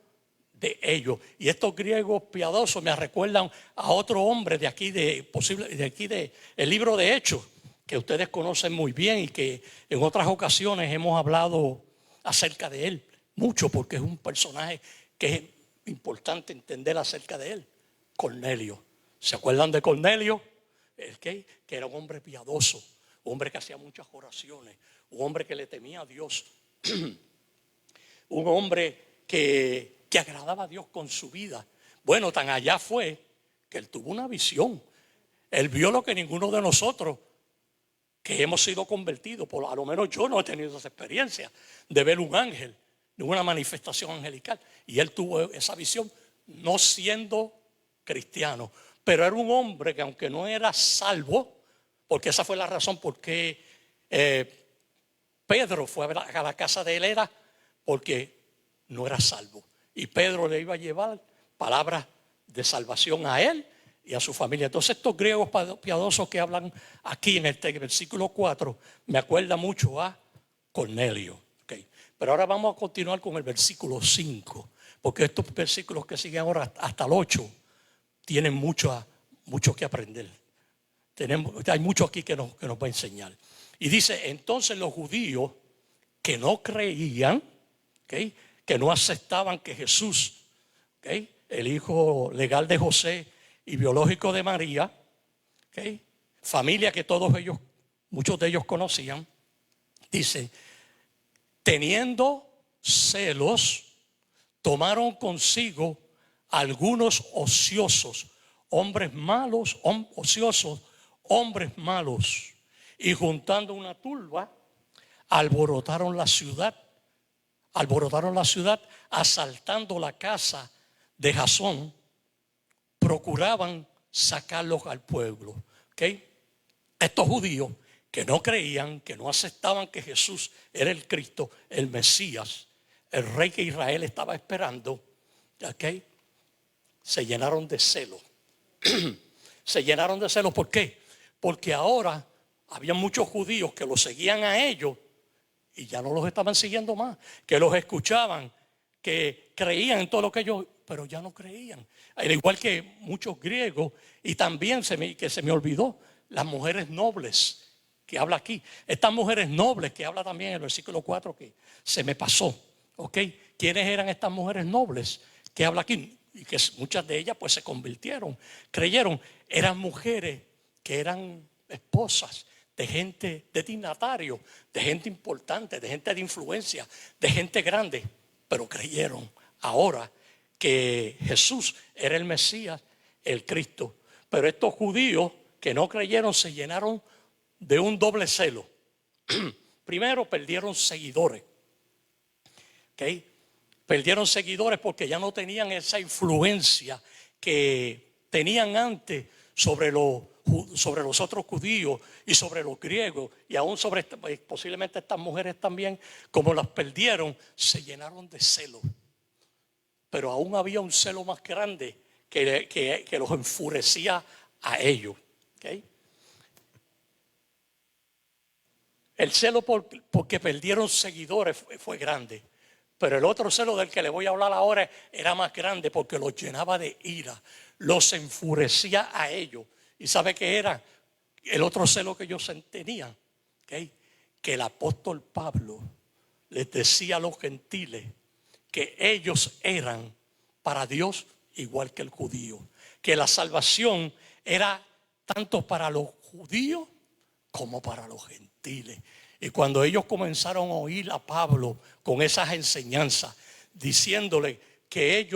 de ellos. Y estos griegos piadosos me recuerdan a otro hombre de aquí el libro de Hechos, que ustedes conocen muy bien y que en otras ocasiones hemos hablado acerca de él mucho, porque es un personaje que es importante entender acerca de él. Cornelio. ¿Se acuerdan de Cornelio? que era un hombre piadoso, un hombre que hacía muchas oraciones, un hombre que le temía a Dios, un hombre que agradaba a Dios con su vida. Bueno, tan allá fue que él tuvo una visión. Él vio lo que ninguno de nosotros que hemos sido convertidos, por a lo menos yo no he tenido esa experiencia de ver un ángel, de una manifestación angelical. Y él tuvo esa visión no siendo cristiano, pero era un hombre que aunque no era salvo, porque esa fue la razón por qué Pedro fue a la casa de él, era porque no era salvo. Y Pedro le iba a llevar palabras de salvación a él y a su familia. Entonces estos griegos piadosos que hablan aquí en este versículo 4 me acuerda mucho a Cornelio. Okay. Pero ahora vamos a continuar con el versículo 5, porque estos versículos que siguen ahora hasta el 8 tienen mucho que aprender. Hay mucho aquí que nos va a enseñar. Y dice, entonces los judíos que no creían, okay, que no aceptaban que Jesús, okay, el hijo legal de José y biológico de María, okay, familia que muchos de ellos conocían, dice, teniendo celos, tomaron consigo algunos ociosos, hombres malos, ociosos, hombres malos, y juntando una turba, alborotaron la ciudad, asaltando la casa de Jasón, procuraban sacarlos al pueblo. ¿Okay? Estos judíos que no creían, que no aceptaban que Jesús era el Cristo, el Mesías, el rey que Israel estaba esperando, ¿okay? Se llenaron de celo. Se llenaron de celo, ¿por qué? Porque ahora había muchos judíos que los seguían a ellos y ya no los estaban siguiendo más, que los escuchaban, que creían en todo lo que ellos, pero ya no creían. Al igual que muchos griegos, y también se me olvidó, las mujeres nobles que habla aquí. Estas mujeres nobles que habla también en el versículo 4 que se me pasó. ¿Ok? ¿Quiénes eran estas mujeres nobles que habla aquí? Y que muchas de ellas pues se convirtieron, creyeron. Eran mujeres que eran esposas de gente, de dignatarios, de gente importante, de gente de influencia, de gente grande, pero creyeron ahora que Jesús era el Mesías, el Cristo. Pero estos judíos que no creyeron se llenaron de un doble celo. Primero perdieron seguidores. ¿Okay? Perdieron seguidores porque ya no tenían esa influencia que tenían antes sobre los otros judíos y sobre los griegos, y aún sobre posiblemente estas mujeres también. Como las perdieron, se llenaron de celo. Pero aún había un celo más grande que los enfurecía a ellos. ¿Okay? El celo porque perdieron seguidores fue grande. Pero el otro celo del que le voy a hablar ahora era más grande porque los llenaba de ira, los enfurecía a ellos. ¿Y sabe qué era? El otro celo que ellos tenían, ¿okay? Que el apóstol Pablo les decía a los gentiles que ellos eran para Dios igual que el judío, que la salvación era tanto para los judíos como para los gentiles. Y cuando ellos comenzaron a oír a Pablo con esas enseñanzas, diciéndole que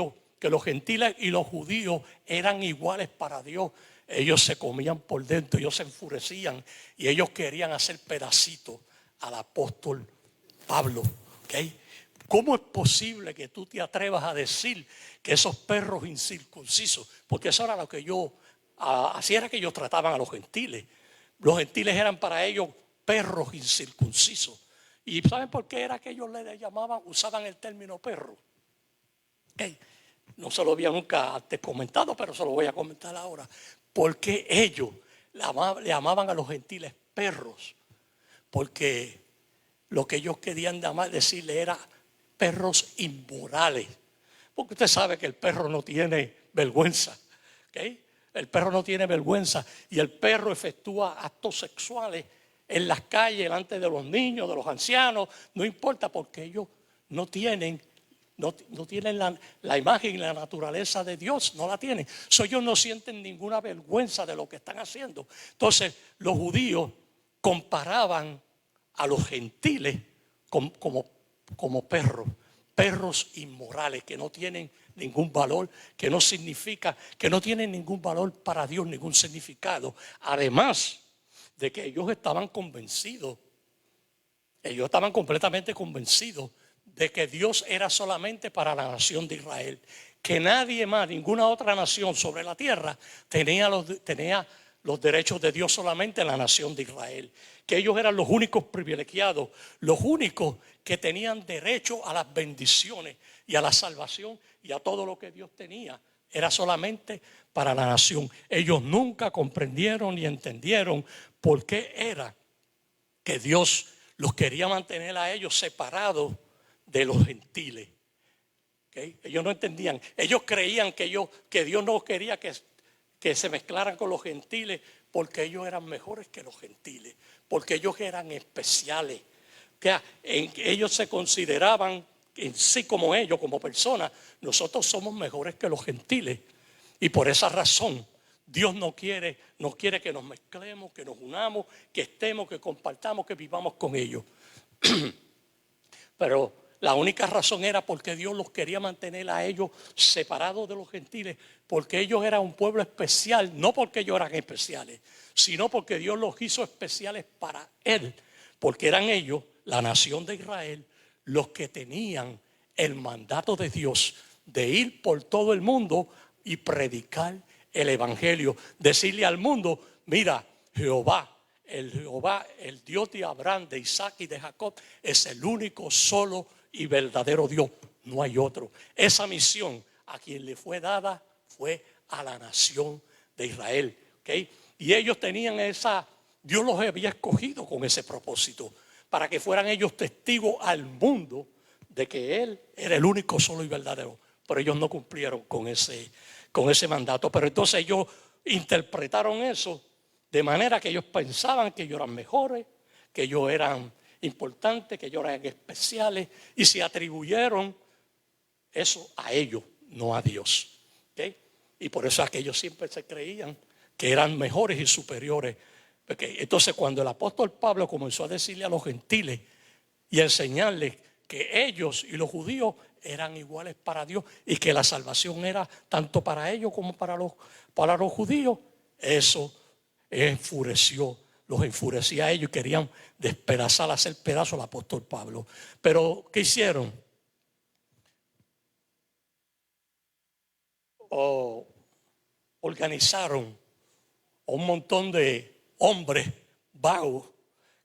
los gentiles y los judíos eran iguales para Dios, ellos se comían por dentro, ellos se enfurecían y ellos querían hacer pedacitos al apóstol Pablo. ¿Okay? ¿Cómo es posible que tú te atrevas a decir que esos perros incircuncisos? Porque eso era lo que así era que ellos trataban a los gentiles. Los gentiles eran para ellos perros incircuncisos. ¿Y saben por qué era que ellos le llamaban, usaban el término perro? Okay. No se lo había nunca antes comentado, pero se lo voy a comentar ahora. Porque ellos le llamaban a los gentiles perros, porque lo que ellos querían decirle era perros inmorales. Porque usted sabe que el perro no tiene vergüenza. ¿Okay? El perro no tiene vergüenza y el perro efectúa actos sexuales en las calles, delante de los niños, de los ancianos, no importa, porque ellos no tienen no tienen la imagen y la naturaleza de Dios, no la tienen. Ellos no sienten ninguna vergüenza de lo que están haciendo. Entonces los judíos comparaban a los gentiles como perros inmorales que no tienen ningún valor, que no significa, que no tienen ningún valor para Dios, ningún significado. Además de que ellos estaban convencidos, ellos estaban completamente convencidos de que Dios era solamente para la nación de Israel, que nadie más, ninguna otra nación sobre la tierra tenía los derechos de Dios, solamente la nación de Israel, que ellos eran los únicos privilegiados, los únicos que tenían derecho a las bendiciones y a la salvación y a todo lo que Dios tenía. Era solamente para la nación. Ellos nunca comprendieron ni entendieron por qué era que Dios los quería mantener a ellos separados de los gentiles. ¿Okay? Ellos no entendían. Ellos creían que Dios no quería que se mezclaran con los gentiles porque ellos eran mejores que los gentiles, porque ellos eran especiales. Ellos se consideraban en sí como ellos, como personas. Nosotros somos mejores que los gentiles. Y por esa razón Dios no quiere que nos mezclemos, que nos unamos, que estemos, que compartamos, que vivamos con ellos. Pero la única razón era porque Dios los quería mantener a ellos separados de los gentiles, porque ellos eran un pueblo especial, no porque ellos eran especiales, sino porque Dios los hizo especiales para Él, porque eran ellos, la nación de Israel, los que tenían el mandato de Dios de ir por todo el mundo y predicar el evangelio, decirle al mundo: mira, Jehová, el Dios de Abraham, de Isaac y de Jacob, es el único, solo y verdadero Dios, no hay otro. Esa misión a quien le fue dada fue a la nación de Israel, ¿okay? Y ellos tenían Dios los había escogido con ese propósito, para que fueran ellos testigos al mundo de que Él era el único, solo y verdadero. Pero ellos no cumplieron con ese mandato. Pero entonces ellos interpretaron eso de manera que ellos pensaban que ellos eran mejores, que ellos eran importantes, que ellos eran especiales, y se atribuyeron eso a ellos, no a Dios. ¿Okay? Y por eso aquellos siempre se creían que eran mejores y superiores. ¿Okay? Entonces cuando el apóstol Pablo comenzó a decirle a los gentiles y a enseñarles que ellos y los judíos eran iguales para Dios y que la salvación era tanto para ellos como para los judíos, eso los enfurecía a ellos y querían despedazar, hacer pedazo al apóstol Pablo. Pero ¿qué hicieron? Organizaron un montón de hombres vagos,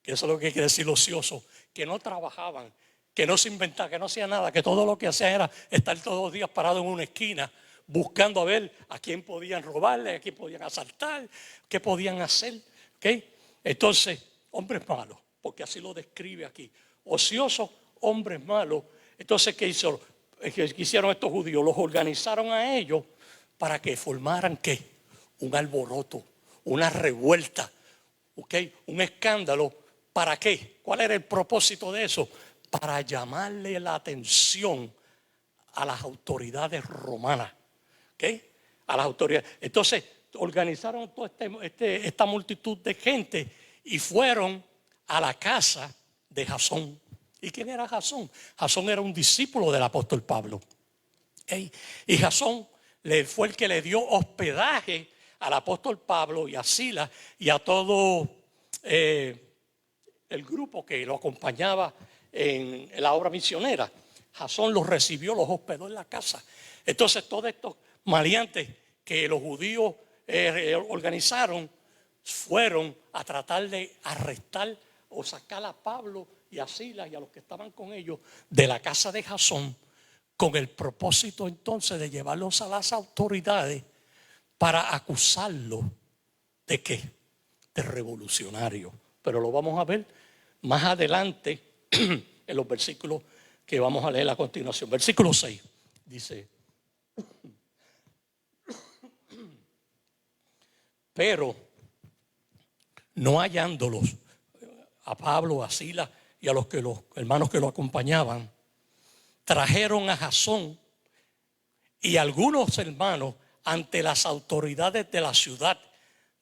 que eso es lo que quiere decir ociosos, que no trabajaban, que no se inventaban, que no hacían nada, que todo lo que hacían era estar todos los días parados en una esquina buscando a ver a quién podían robarle, a quién podían asaltar, qué podían hacer. ¿Okay? Entonces, hombres malos, porque así lo describe aquí. Ociosos, hombres malos. Entonces, ¿qué hicieron estos judíos? Los organizaron a ellos para que formaran ¿qué? Un alboroto, una revuelta, ¿okay? Un escándalo. ¿Para qué? ¿Cuál era el propósito de eso? Para llamarle la atención a las autoridades romanas. ¿Okay? A las autoridades. Entonces organizaron toda esta multitud de gente y fueron a la casa de Jasón. ¿Y quién era Jasón? Jasón era un discípulo del apóstol Pablo. ¿Okay? Y Jasón fue el que le dio hospedaje al apóstol Pablo y a Silas y a todo el grupo que lo acompañaba en la obra misionera. Jasón los recibió, los hospedó en la casa. Entonces todos estos maleantes que los judíos organizaron fueron a tratar de arrestar o sacar a Pablo y a Silas y a los que estaban con ellos de la casa de Jasón, con el propósito entonces de llevarlos a las autoridades para acusarlos de ¿qué? De revolucionario. Pero lo vamos a ver más adelante en los versículos que vamos a leer a continuación. Versículo 6 dice: pero no hallándolos a Pablo, a Silas y a los hermanos que lo acompañaban, trajeron a Jasón y algunos hermanos ante las autoridades de la ciudad,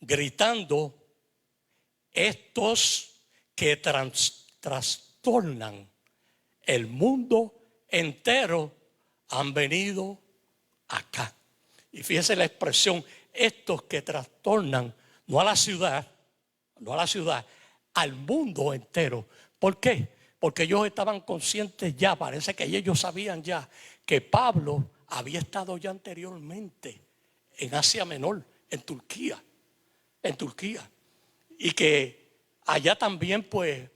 gritando: estos que trastornan el mundo entero han venido acá. Y fíjese la expresión, estos que trastornan, no a la ciudad, al mundo entero. ¿Por qué? Porque ellos estaban conscientes ya, parece que ellos sabían ya que Pablo había estado ya anteriormente en Asia Menor, en Turquía, y que allá también pues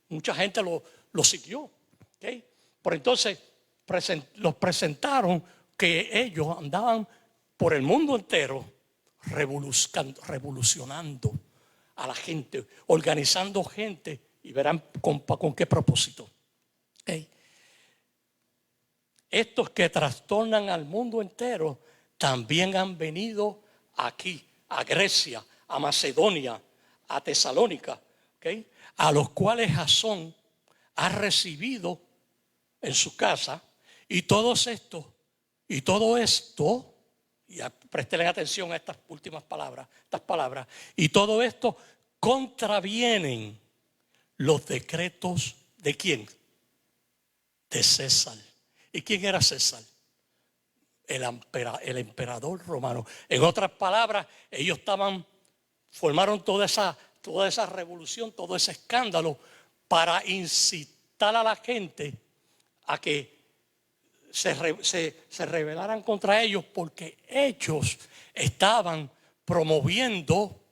mucha gente lo siguió, ¿okay? Por entonces los presentaron que ellos andaban por el mundo entero revolucionando a la gente, organizando gente, y verán con qué propósito. ¿Okay? Estos que trastornan al mundo entero también han venido aquí, a Grecia, a Macedonia, a Tesalónica, ¿okay? A los cuales Jasón ha recibido en su casa, y todo esto, y presten atención a estas últimas palabras, y todo esto contravienen los decretos ¿de quién? De César. ¿Y quién era César? El emperador romano. En otras palabras, ellos formaron toda esa revolución, todo ese escándalo para incitar a la gente a que se rebelaran contra ellos, porque ellos estaban promoviendo,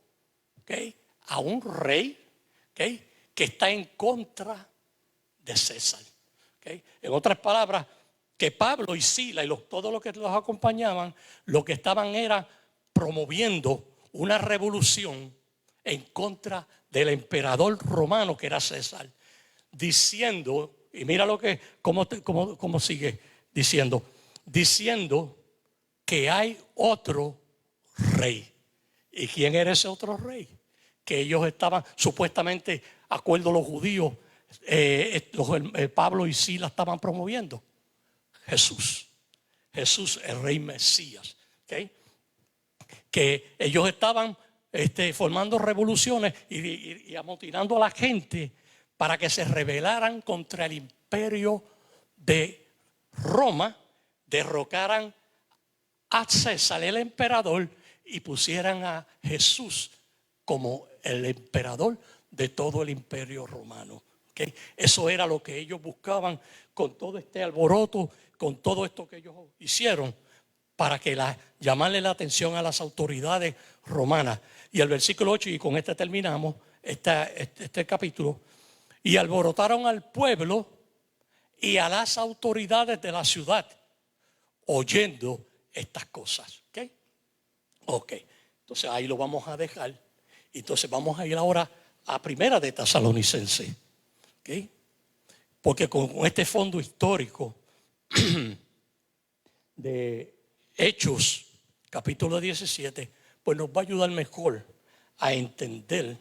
¿okay?, a un rey, ¿okay?, que está en contra de César. ¿Okay? En otras palabras, que Pablo y Silas y todos los que los acompañaban, lo que estaban era promoviendo una revolución en contra del emperador romano que era César, diciendo, y mira cómo sigue diciendo que hay otro rey. ¿Y quién era ese otro rey? Que ellos estaban supuestamente, acuerdo a los judíos, Pablo y Silas estaban promoviendo. Jesús, el rey Mesías. ¿Okay? Que ellos estaban formando revoluciones y amotinando a la gente para que se rebelaran contra el imperio de Roma, derrocaran a César, el emperador, y pusieran a Jesús como el emperador de todo el imperio romano. ¿Okay? Eso era lo que ellos buscaban con todo este alboroto, con todo esto que ellos hicieron, para que llamarle la atención a las autoridades romanas. Y el versículo 8, y con este terminamos este capítulo: y alborotaron al pueblo y a las autoridades de la ciudad oyendo estas cosas. Ok, entonces ahí lo vamos a dejar. Entonces vamos a ir ahora a Primera de Tesalonicenses. ¿Okay? Porque con este fondo histórico de Hechos, capítulo 17, pues nos va a ayudar mejor a entender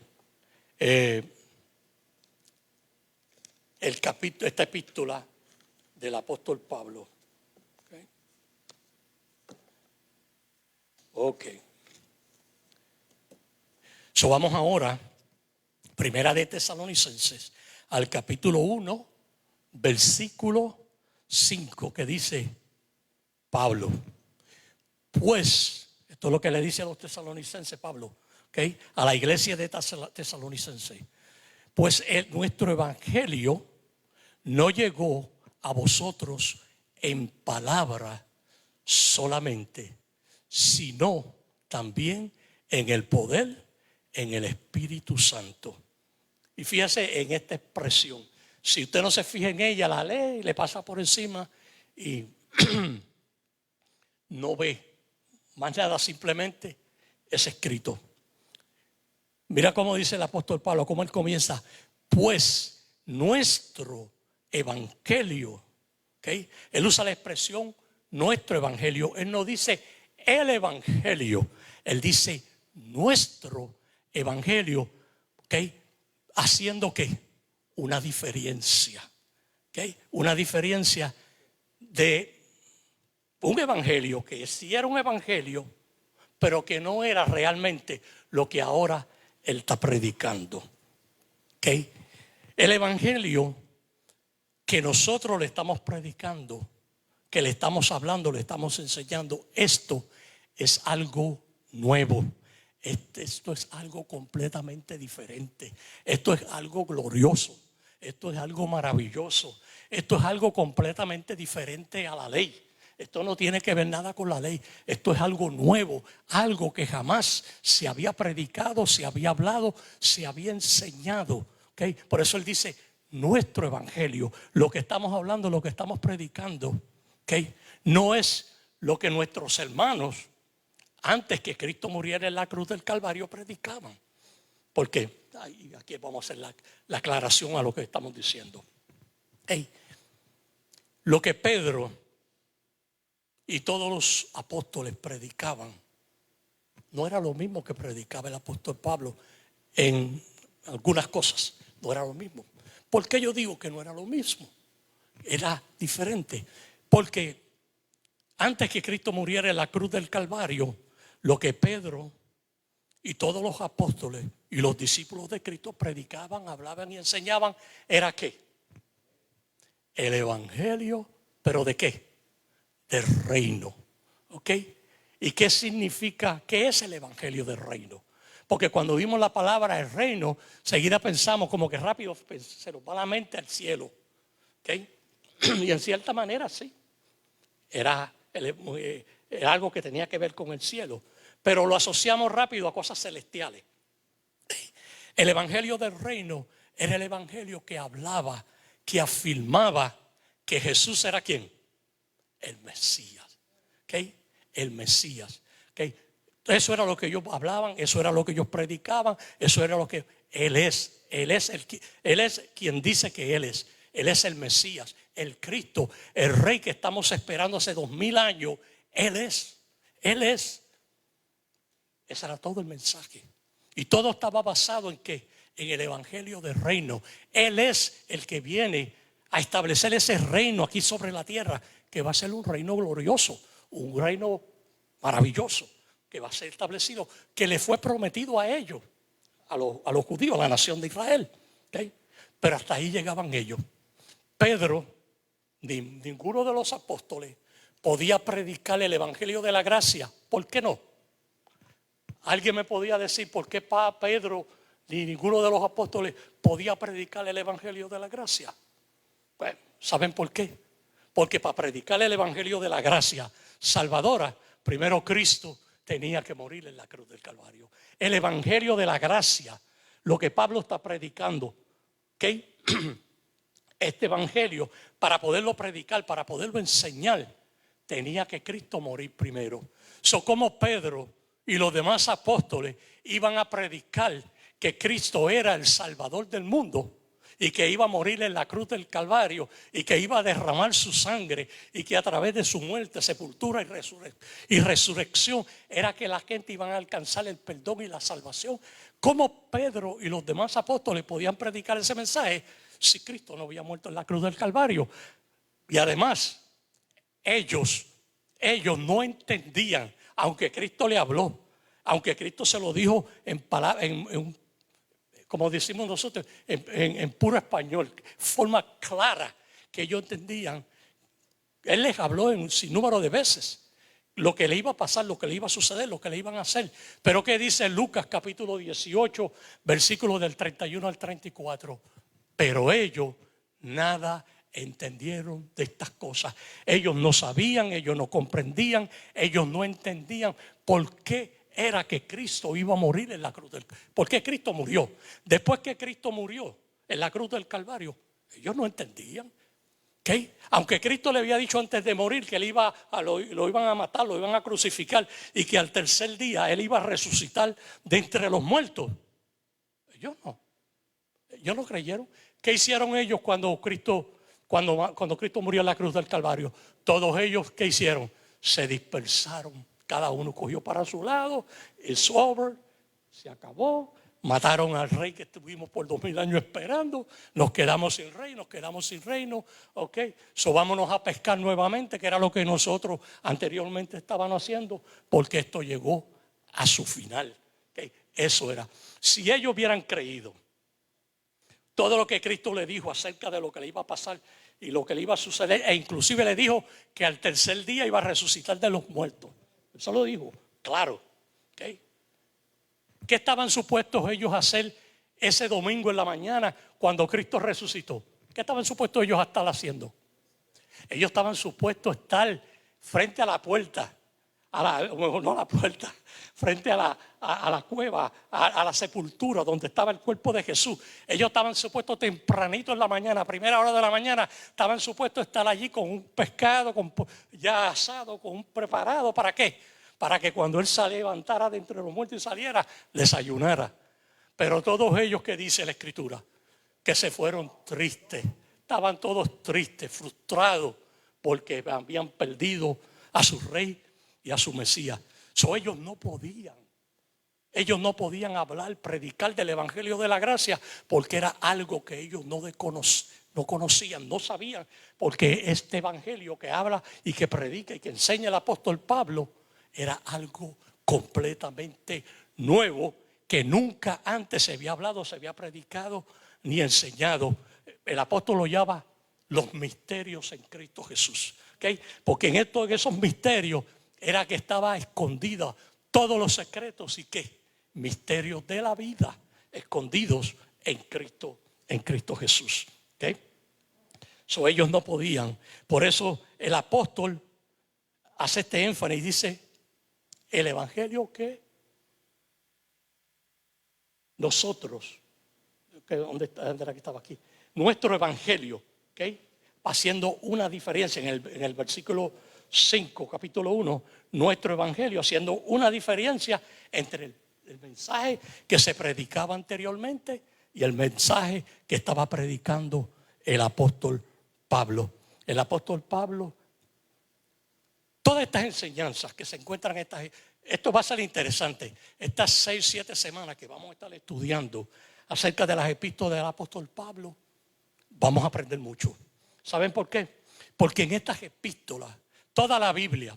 esta epístola del apóstol Pablo. Ok. So vamos ahora, Primera de Tesalonicenses, al capítulo 1, versículo 5, que dice Pablo: pues, esto es lo que le dice a los tesalonicenses Pablo, ¿okay?, a la iglesia de Tesalonicenses: pues nuestro evangelio no llegó a vosotros en palabra solamente, sino también en el poder, en el Espíritu Santo. Y fíjese en esta expresión. Si usted no se fija en ella, la lee, le pasa por encima y no ve más nada, simplemente es escrito. Mira cómo dice el apóstol Pablo, cómo él comienza: pues nuestro evangelio. ¿Okay? Él usa la expresión nuestro evangelio. Él no dice el evangelio, él dice nuestro evangelio. ¿Okay? Haciendo ¿qué? Una diferencia. ¿Okay? Una diferencia de un evangelio que sí era un evangelio, pero que no era realmente lo que ahora él está predicando. ¿Okay? El evangelio que nosotros le estamos predicando, que le estamos hablando, le estamos enseñando, esto es algo nuevo. Esto es algo completamente diferente. Esto es algo glorioso. Esto es algo maravilloso. Esto es algo completamente diferente a la ley. Esto no tiene que ver nada con la ley. Esto es algo nuevo, algo que jamás se había predicado, se había hablado, se había enseñado. ¿Okay? Por eso él dice, nuestro evangelio, lo que estamos hablando, lo que estamos predicando, ¿okay? No es lo que nuestros hermanos, antes que Cristo muriera en la cruz del Calvario, predicaban. Porque aquí vamos a hacer la aclaración a lo que estamos diciendo. ¿Okay? Lo que Pedro y todos los apóstoles predicaban no era lo mismo que predicaba el apóstol Pablo en algunas cosas. No era lo mismo. ¿Por qué yo digo que no era lo mismo? Era diferente. Porque antes que Cristo muriera en la cruz del Calvario, lo que Pedro y todos los apóstoles y los discípulos de Cristo predicaban, hablaban y enseñaban, ¿era qué? El evangelio, ¿pero de qué? Del reino. ¿Ok? ¿Y qué significa? ¿Qué es el evangelio del reino? Porque cuando vimos la palabra el reino, seguida pensamos como que rápido se nos va la mente al cielo. ¿Okay? Y en cierta manera sí. Era algo que tenía que ver con el cielo. Pero lo asociamos rápido a cosas celestiales. El evangelio del reino era el evangelio que hablaba, que afirmaba que Jesús era ¿quién? El Mesías. ¿Okay? El Mesías. ¿Okay? Eso era lo que ellos hablaban, eso era lo que ellos predicaban, eso era lo que Él es. Él es quien dice que Él es. Él es el Mesías, el Cristo, el Rey que estamos esperando hace 2000 años. Él es. Él es. Ese era todo el mensaje. Y todo estaba basado en ¿qué? En el evangelio del reino. Él es el que viene a establecer ese reino aquí sobre la tierra, que va a ser un reino glorioso, un reino maravilloso, que va a ser establecido, que le fue prometido a ellos, a los judíos, a la nación de Israel. ¿Okay? Pero hasta ahí llegaban ellos. Pedro, ninguno de los apóstoles podía predicar el evangelio de la gracia. ¿Por qué no? ¿Alguien me podía decir por qué Pedro ni ninguno de los apóstoles podía predicar el evangelio de la gracia? Bueno, ¿saben por qué? Porque para predicar el evangelio de la gracia salvadora, primero Cristo tenía que morir en la cruz del Calvario. El evangelio de la gracia, lo que Pablo está predicando, ¿okay? Este evangelio, para poderlo predicar, para poderlo enseñar, tenía que Cristo morir primero. Como Pedro y los demás apóstoles iban a predicar que Cristo era el Salvador del mundo y que iba a morir en la cruz del Calvario y que iba a derramar su sangre y que a través de su muerte, sepultura y resurrección era que la gente iban a alcanzar el perdón y la salvación. ¿Cómo Pedro y los demás apóstoles podían predicar ese mensaje si Cristo no había muerto en la cruz del Calvario? Y además, ellos no entendían, aunque Cristo le habló, aunque Cristo se lo dijo como decimos nosotros, en puro español, forma clara que ellos entendían. Él les habló en un sinnúmero de veces lo que le iba a pasar, lo que le iba a suceder, lo que le iban a hacer. Pero ¿qué dice Lucas capítulo 18, versículos del 31 al 34? Pero ellos nada entendieron de estas cosas. Ellos no sabían, ellos no comprendían, ellos no entendían por qué era que Cristo iba a morir en la cruz del Calvario. ¿Por qué Cristo murió? Después que Cristo murió en la cruz del Calvario, ellos no entendían. ¿Okay? Aunque Cristo le había dicho antes de morir que él lo iban a matar, lo iban a crucificar y que al tercer día él iba a resucitar de entre los muertos. Ellos no creyeron. ¿Qué hicieron ellos cuando Cristo murió en la cruz del Calvario? Todos ellos, ¿qué hicieron? Se dispersaron. Cada uno cogió para su lado. It's over. Se acabó. Mataron al rey que estuvimos por 2000 años esperando. Nos quedamos sin rey, nos quedamos sin reino. Ok, so vámonos a pescar nuevamente, que era lo que nosotros anteriormente estábamos haciendo, porque esto llegó a su final. Okay, eso era. Si ellos hubieran creído todo lo que Cristo le dijo acerca de lo que le iba a pasar y lo que le iba a suceder, e inclusive le dijo que al tercer día iba a resucitar de los muertos. Eso lo dijo, claro. Okay. ¿Qué estaban supuestos ellos a hacer ese domingo en la mañana cuando Cristo resucitó? ¿Qué estaban supuestos ellos a estar haciendo? Ellos estaban supuestos a estar frente a la puerta, no a la puerta, frente a la cueva, a la sepultura donde estaba el cuerpo de Jesús. Ellos estaban supuestos tempranito en la mañana, a primera hora de la mañana, estaban supuestos a estar allí con un pescado ya asado, con un preparado. ¿Para qué? Para que cuando Él se levantara de entre los muertos y saliera, desayunara. Pero todos ellos, que dice la Escritura, que se fueron tristes, estaban todos tristes, frustrados, porque habían perdido a su rey y a su Mesías. Ellos no podían hablar, predicar del Evangelio de la Gracia, porque era algo que ellos no conocían, no sabían, porque este Evangelio que habla y que predica y que enseña el apóstol Pablo era algo completamente nuevo, que nunca antes se había hablado, se había predicado ni enseñado. El apóstol lo llama los misterios en Cristo Jesús. ¿Okay? Porque en esos misterios era que estaba escondido todos los secretos y qué, misterios de la vida escondidos en Cristo Jesús. ¿Okay? Ellos no podían. Por eso el apóstol hace este énfasis y dice: el evangelio que nosotros, ¿dónde era que estaba aquí? Nuestro evangelio, ¿okay? Haciendo una diferencia en el versículo 5, capítulo 1, nuestro evangelio haciendo una diferencia entre el mensaje que se predicaba anteriormente y el mensaje que estaba predicando el apóstol Pablo. El apóstol Pablo, todas estas enseñanzas que se encuentran esto va a ser interesante. Estas 6-7 semanas que vamos a estar estudiando acerca de las epístolas del apóstol Pablo, vamos a aprender mucho. ¿Saben por qué? Porque en estas epístolas, toda la Biblia,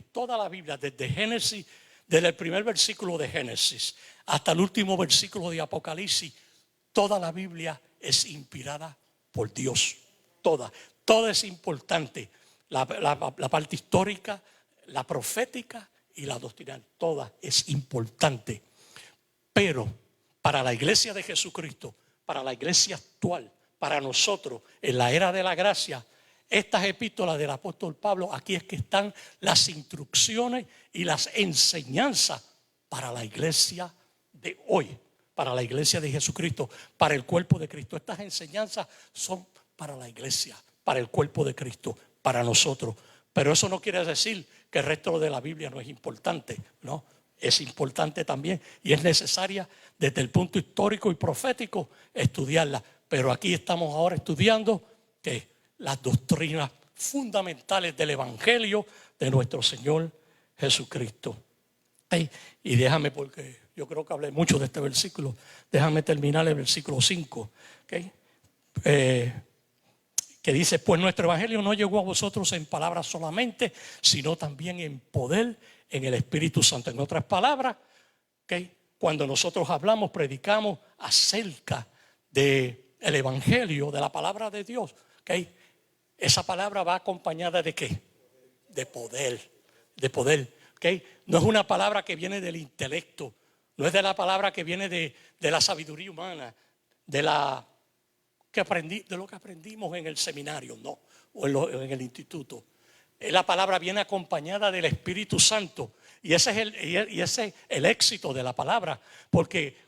desde Génesis, desde el primer versículo de Génesis hasta el último versículo de Apocalipsis, toda la Biblia es inspirada por Dios. Toda es importante. La parte histórica, la profética y la doctrinal, toda es importante. Pero para la iglesia de Jesucristo, para la iglesia actual, para nosotros en la era de la gracia, estas epístolas del apóstol Pablo, aquí es que están las instrucciones y las enseñanzas para la iglesia de hoy, para la iglesia de Jesucristo, para el cuerpo de Cristo. Estas enseñanzas son para la iglesia, para el cuerpo de Cristo, para nosotros. Pero eso no quiere decir que el resto de la Biblia no es importante, no, es importante también y es necesaria desde el punto histórico y profético estudiarla. Pero aquí estamos ahora estudiando que las doctrinas fundamentales del Evangelio de nuestro Señor Jesucristo. Y déjame, porque yo creo que hablé mucho de este versículo, déjame terminar el versículo 5, ¿okay? Que dice: pues nuestro evangelio no llegó a vosotros en palabras solamente, sino también en poder, en el Espíritu Santo. En otras palabras, ¿okay? Cuando nosotros hablamos, predicamos acerca del evangelio, de la palabra de Dios, ¿okay? Esa palabra va acompañada ¿de qué? De poder, ¿okay? No es una palabra que viene del intelecto, no es de la palabra que viene de la sabiduría humana, de lo que aprendimos en el seminario, no, o en el instituto. La palabra viene acompañada del Espíritu Santo, y ese es el éxito de la palabra, porque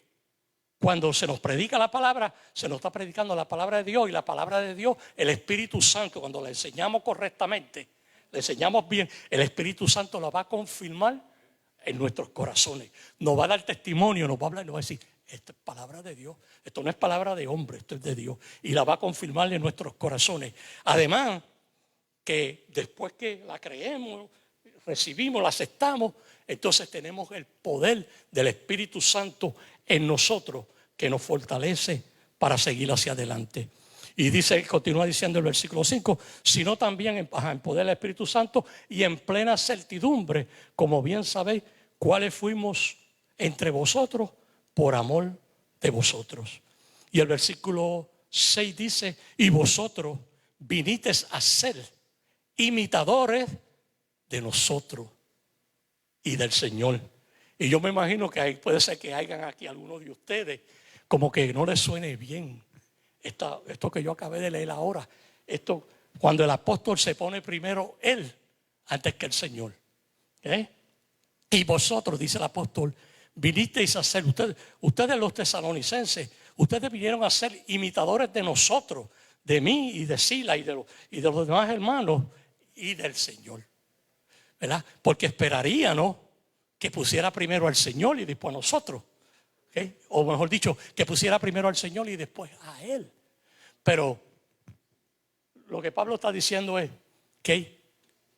cuando se nos predica la palabra, se nos está predicando la palabra de Dios, y la palabra de Dios, el Espíritu Santo, cuando la enseñamos correctamente, la enseñamos bien, el Espíritu Santo la va a confirmar en nuestros corazones. Nos va a dar testimonio, nos va a hablar y nos va a decir: esta es palabra de Dios, esto no es palabra de hombre, esto es de Dios. Y la va a confirmar en nuestros corazones. Además, que después que la creemos, recibimos, la aceptamos, entonces tenemos el poder del Espíritu Santo en nosotros que nos fortalece para seguir hacia adelante. Y dice, continúa diciendo el versículo 5, sino también en poder del Espíritu Santo y en plena certidumbre, como bien sabéis, cuáles fuimos entre vosotros por amor de vosotros. Y el versículo 6 dice, y vosotros vinisteis a ser imitadores de nosotros y del Señor. Y yo me imagino que puede ser que hayan aquí algunos de ustedes como que no les suene bien esto que yo acabé de leer ahora. Esto, cuando el apóstol se pone primero él antes que el Señor. Y vosotros, dice el apóstol, vinisteis a ser, ustedes los tesalonicenses, ustedes vinieron a ser imitadores de nosotros, de mí y de Sila y de los demás hermanos y del Señor. ¿Verdad? Porque esperarían que pusiera primero al Señor y después a nosotros. O mejor dicho, que pusiera primero al Señor y después a Él. Pero lo que Pablo está diciendo es que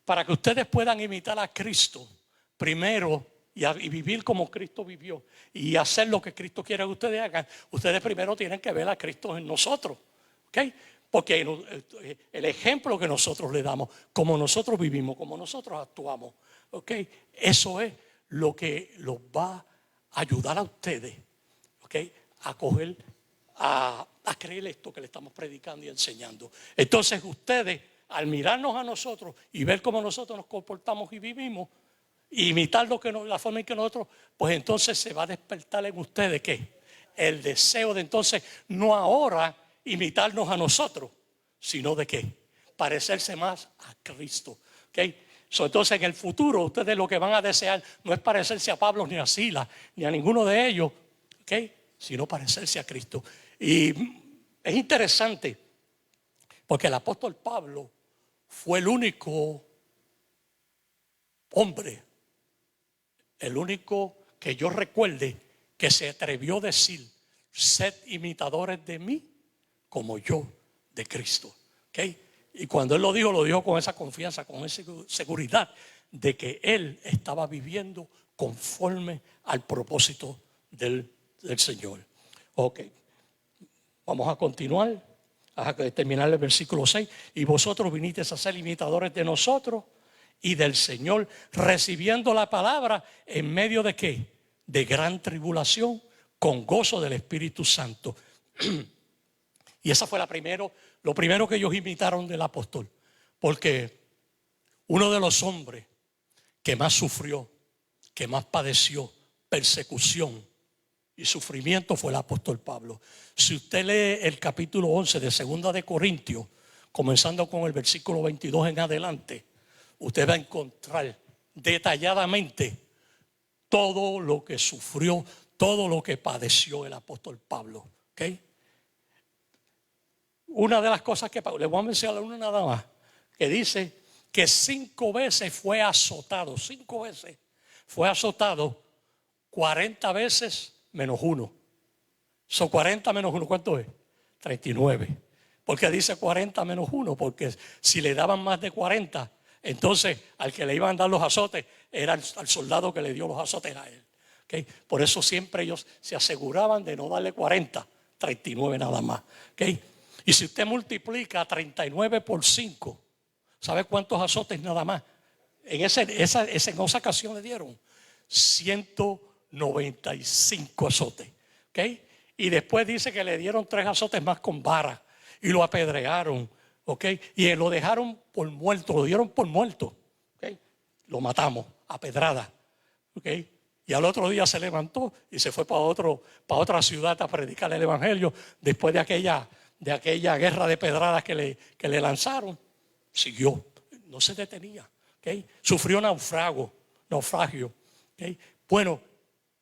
para que ustedes puedan imitar a Cristo primero y vivir como Cristo vivió y hacer lo que Cristo quiere que ustedes hagan, ustedes primero tienen que ver a Cristo en nosotros. Porque el ejemplo que nosotros le damos, como nosotros vivimos, como nosotros actuamos, eso es lo que los va a ayudar a ustedes a coger, a creer esto que le estamos predicando y enseñando. Entonces ustedes, al mirarnos a nosotros y ver cómo nosotros nos comportamos y vivimos, e imitar la forma en que nosotros, pues entonces se va a despertar en ustedes ¿qué? El deseo de entonces no ahora imitarnos a nosotros, sino de qué? Parecerse más a Cristo. Entonces en el futuro ustedes lo que van a desear no es parecerse a Pablo ni a Silas ni a ninguno de ellos, sino parecerse a Cristo. Y es interesante porque el apóstol Pablo fue el único hombre, el único que yo recuerde que se atrevió a decir, sed imitadores de mí como yo de Cristo. Y cuando él lo dijo con esa confianza, con esa seguridad de que él estaba viviendo conforme al propósito del Señor. Vamos a continuar, a terminar el versículo 6. Y vosotros vinisteis a ser imitadores de nosotros y del Señor, recibiendo la palabra en medio de ¿qué? De gran tribulación, con gozo del Espíritu Santo. Y esa fue lo primero que ellos imitaron del apóstol. Porque uno de los hombres que más sufrió, que más padeció persecución y sufrimiento fue el apóstol Pablo. Si usted lee el capítulo 11 de 2 de Corintios, comenzando con el versículo 22 en adelante, usted va a encontrar detalladamente todo lo que sufrió, todo lo que padeció el apóstol Pablo. Una de las cosas que Pablo, le voy a mencionar una nada más, que dice que 5 veces fue azotado, 5 veces fue azotado, 40 veces menos 1. Son 40 menos 1, ¿cuánto es? 39. ¿Por qué dice 40 menos 1? Porque si le daban más de 40, entonces al que le iban a dar los azotes era al soldado que le dio los azotes a él. Por eso siempre ellos se aseguraban de no darle 40, 39 nada más. Y si usted multiplica 39 por 5, ¿sabe cuántos azotes nada más? En esa ocasión le dieron 195 azotes. Y después dice que le dieron 3 azotes más con vara y lo apedrearon. Y lo dejaron por muerto, lo dieron por muerto. Lo matamos a pedrada. Y al otro día se levantó y se fue para otra ciudad a predicar el evangelio después de aquella guerra de pedradas que le lanzaron. Siguió, no se detenía. Sufrió naufragio. Bueno,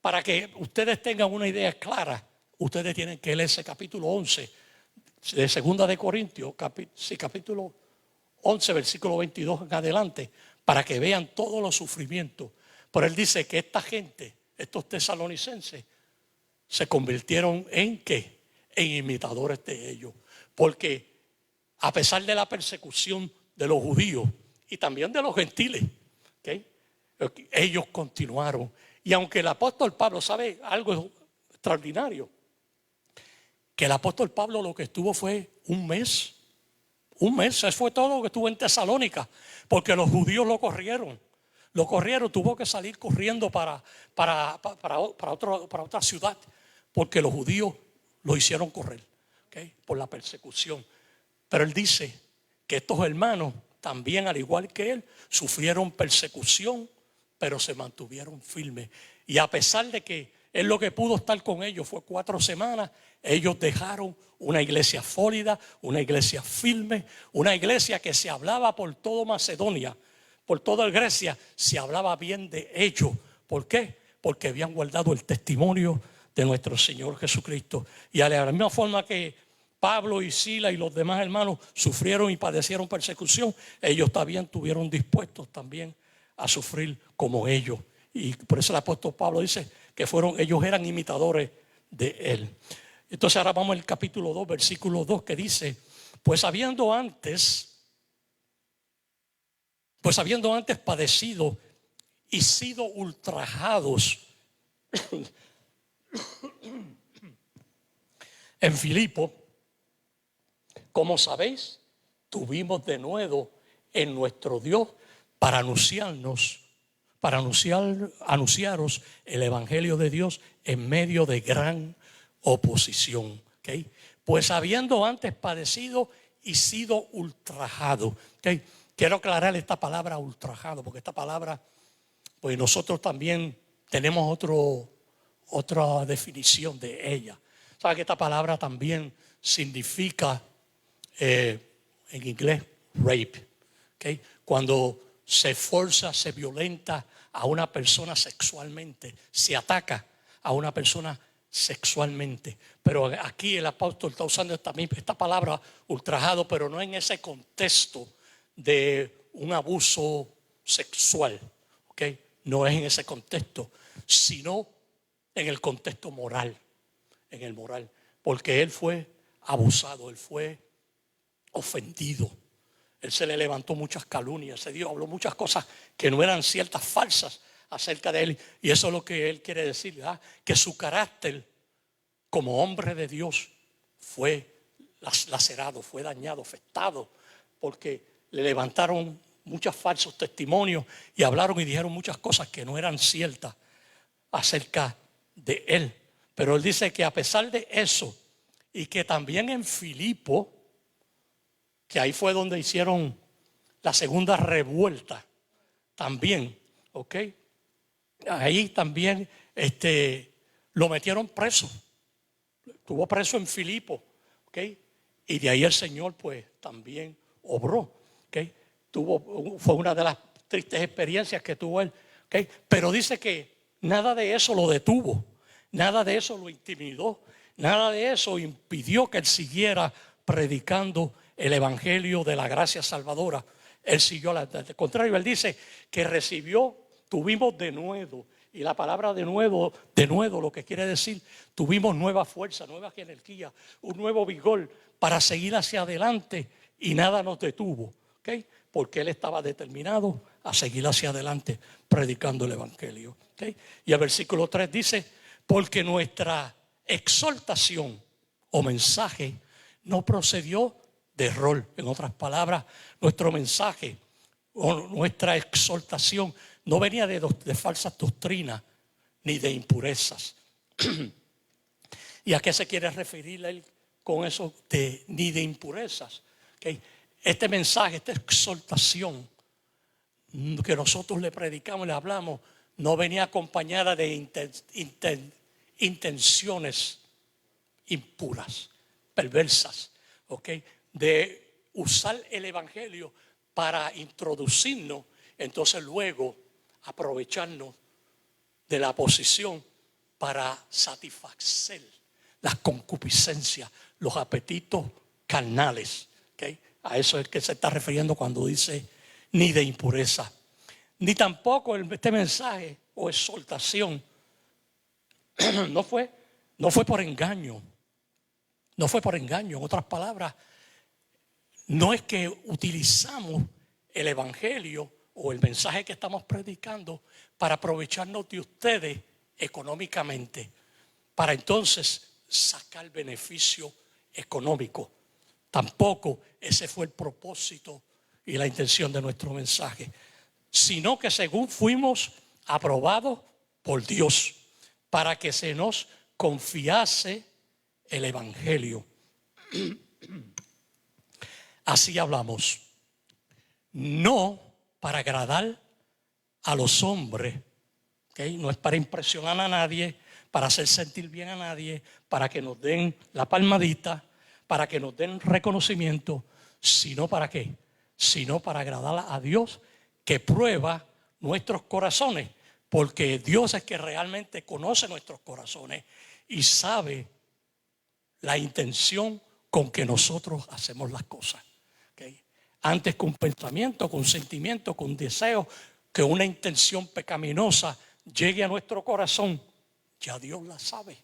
para que ustedes tengan una idea clara, ustedes tienen que leer ese capítulo 11 de 2 de Corintios, capítulo 11, versículo 22 en adelante, para que vean todos los sufrimientos. Pero él dice que esta gente, estos tesalonicenses, se convirtieron en ¿qué? En imitadores de ellos. Porque a pesar de la persecución de los judíos y también de los gentiles, ellos continuaron. Y aunque el apóstol Pablo sabe algo extraordinario, que el apóstol Pablo lo que estuvo fue un mes. Eso fue todo lo que estuvo en Tesalónica, porque los judíos lo corrieron, tuvo que salir corriendo para otra ciudad, porque los judíos lo hicieron correr, ¿okay? Por la persecución. Pero él dice que estos hermanos también, al igual que él, sufrieron persecución, pero se mantuvieron firmes. Y a pesar de que él lo que pudo estar con ellos fue 4 semanas, ellos dejaron una iglesia sólida, una iglesia firme, una iglesia que se hablaba por toda Macedonia, por toda Grecia, se hablaba bien de ellos. ¿Por qué? Porque habían guardado el testimonio de nuestro Señor Jesucristo. Y a la misma forma que Pablo y Sila y los demás hermanos sufrieron y padecieron persecución, ellos también estuvieron dispuestos también a sufrir como ellos. Y por eso el apóstol Pablo dice que ellos eran imitadores de él. Entonces ahora vamos al capítulo 2, versículo 2, que dice: Pues habiendo antes padecido y sido ultrajados en Filipo, como sabéis, tuvimos de nuevo en nuestro Dios para anunciaros el evangelio de Dios en medio de gran oposición. ¿Okay? Pues habiendo antes padecido y sido ultrajado. ¿Okay? Quiero aclarar esta palabra ultrajado, porque esta palabra, pues nosotros también tenemos otra definición de ella. ¿Sabe que esta palabra también significa en inglés rape? ¿Okay? Cuando se forza, se violenta a una persona sexualmente, se ataca a una persona sexualmente. Pero aquí el apóstol está usando esta palabra ultrajado, pero no en ese contexto de un abuso sexual, ¿okay? No es en ese contexto, sino en el contexto moral, en el moral, porque él fue abusado, él fue ofendido. Él se le levantó muchas calumnias, habló muchas cosas que no eran ciertas, falsas acerca de él. Y eso es lo que él quiere decir, ¿verdad? Que su carácter como hombre de Dios fue lacerado, fue dañado, afectado, porque le levantaron muchos falsos testimonios y hablaron y dijeron muchas cosas que no eran ciertas acerca de él. Pero él dice que a pesar de eso, y que también en Filipo, que ahí fue donde hicieron la segunda revuelta también, ¿ok? Ahí también lo metieron preso. Estuvo preso en Filipo, ¿ok? Y de ahí el Señor pues también obró, ¿ok? Fue una de las tristes experiencias que tuvo él, ¿ok? Pero dice que nada de eso lo detuvo, nada de eso lo intimidó, nada de eso impidió que él siguiera predicando el evangelio de la gracia salvadora. Él siguió, al contrario, él dice que tuvimos de nuevo. Y la palabra de nuevo lo que quiere decir, tuvimos nueva fuerza, nueva energía, un nuevo vigor para seguir hacia adelante, y nada nos detuvo, ¿okay? Porque él estaba determinado a seguir hacia adelante predicando el evangelio, ¿okay? Y el versículo 3 dice: porque nuestra exhortación o mensaje no procedió de error. En otras palabras, nuestro mensaje o nuestra exhortación no venía de falsas doctrinas ni de impurezas. ¿Y a qué se quiere referir él con eso de ni de impurezas? ¿Okay? Este mensaje, esta exhortación que nosotros le predicamos, le hablamos, no venía acompañada de intenciones impuras, perversas, ¿okay? De usar el evangelio para introducirnos, entonces luego aprovecharnos de la posición para satisfacer las concupiscencias, los apetitos carnales, ¿okay? A eso es que se está refiriendo cuando dice ni de impureza. Ni tampoco este mensaje o exhortación no fue por engaño. No fue por engaño. En otras palabras, no es que utilizamos el evangelio o el mensaje que estamos predicando para aprovecharnos de ustedes económicamente, para entonces sacar beneficio económico. Tampoco ese fue el propósito y la intención de nuestro mensaje, sino que según fuimos aprobados por Dios para que se nos confiase el evangelio. Así hablamos, no para agradar a los hombres, ¿okay? No es para impresionar a nadie, para hacer sentir bien a nadie, para que nos den la palmadita, para que nos den reconocimiento, sino para qué, sino para agradar a Dios, que prueba nuestros corazones, porque Dios es que realmente conoce nuestros corazones y sabe la intención con que nosotros hacemos las cosas. ¿Okay? Antes que un pensamiento, con un sentimiento, con un deseo, que una intención pecaminosa llegue a nuestro corazón, ya Dios la sabe,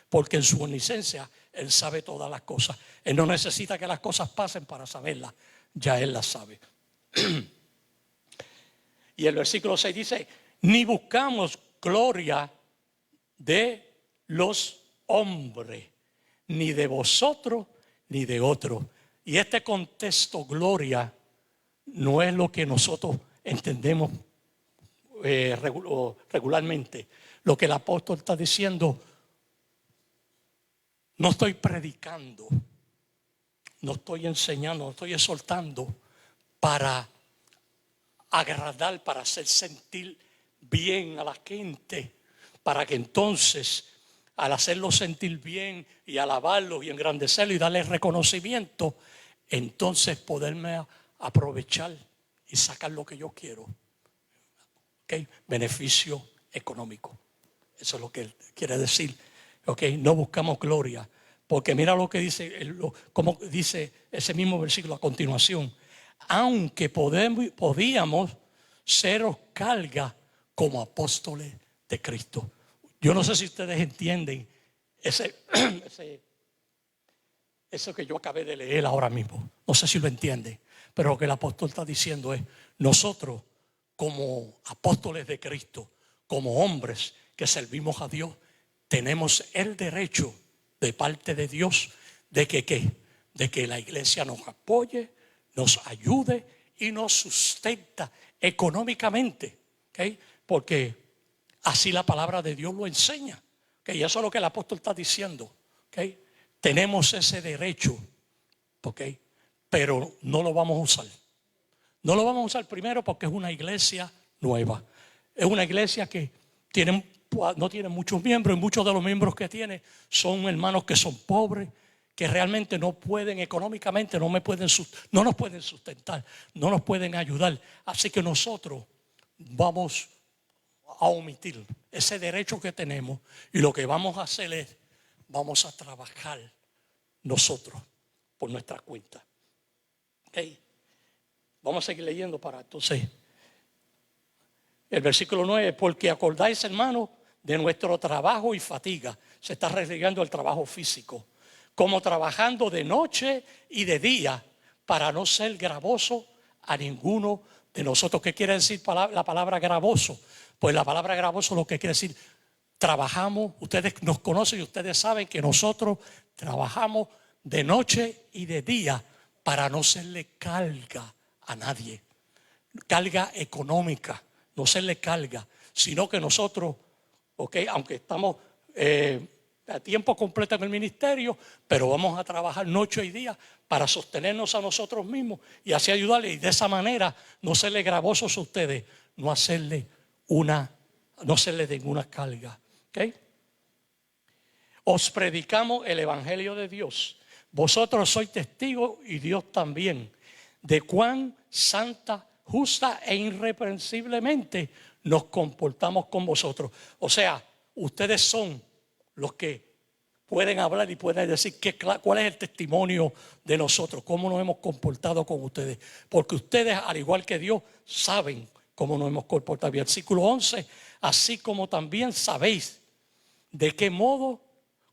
porque en su omnisciencia Él sabe todas las cosas. Él no necesita que las cosas pasen para saberlas, ya Él las sabe. Y el versículo 6 dice, ni buscamos gloria de los hombres, ni de vosotros, ni de otros. Y este contexto, gloria, no es lo que nosotros entendemos regularmente. Lo que el apóstol está diciendo, no estoy predicando, no estoy enseñando, no estoy exhortando para agradar, para hacer sentir bien a la gente, para que entonces al hacerlo sentir bien y alabarlo y engrandecerlo y darle reconocimiento, entonces poderme aprovechar y sacar lo que yo quiero. ¿Okay? Beneficio económico. Eso es lo que él quiere decir. ¿Okay? No buscamos gloria. Porque mira lo que dice, como dice ese mismo versículo a continuación. Aunque podíamos seros carga como apóstoles de Cristo. Yo no sé si ustedes entienden eso que yo acabé de leer ahora mismo. No sé si lo entienden. Pero lo que el apóstol está diciendo es, nosotros como apóstoles de Cristo, como hombres que servimos a Dios, tenemos el derecho de parte de Dios de que la iglesia nos apoye, nos ayude y nos sustenta económicamente. ¿Okay? Porque así la palabra de Dios lo enseña. ¿Okay? Y eso es lo que el apóstol está diciendo. ¿Okay? Tenemos ese derecho, ¿okay? Pero no lo vamos a usar. No lo vamos a usar primero porque es una iglesia nueva. Es una iglesia que no tiene muchos miembros y muchos de los miembros que tiene son hermanos que son pobres, que realmente no pueden económicamente, no nos pueden sustentar, no nos pueden ayudar. Así que nosotros vamos a omitir ese derecho que tenemos y lo que vamos a hacer es, vamos a trabajar nosotros por nuestra cuenta. Okay. Vamos a seguir leyendo para entonces. El versículo 9, porque acordáis, hermanos, de nuestro trabajo y fatiga. Se está refiriendo al trabajo físico. Como trabajando de noche y de día para no ser gravoso a ninguno de nosotros. ¿Qué quiere decir la palabra gravoso? Pues la palabra gravoso lo que quiere decir, trabajamos, ustedes nos conocen y ustedes saben que nosotros trabajamos de noche y de día para no serle carga a nadie. Carga económica, no serle carga, sino que nosotros, okay, aunque estamos a tiempo completo en el ministerio, pero vamos a trabajar noche y día para sostenernos a nosotros mismos y así ayudarles. Y de esa manera no serle gravosos a ustedes, no serle ninguna carga. ¿Okay? Os predicamos el evangelio de Dios. Vosotros sois testigos y Dios también de cuán santa, justa e irreprensiblemente nos comportamos con vosotros. O sea, ustedes son los que pueden hablar y pueden decir cuál es el testimonio de nosotros, cómo nos hemos comportado con ustedes. Porque ustedes, al igual que Dios, saben cómo nos hemos comportado. Versículo 11, así como también sabéis de qué modo,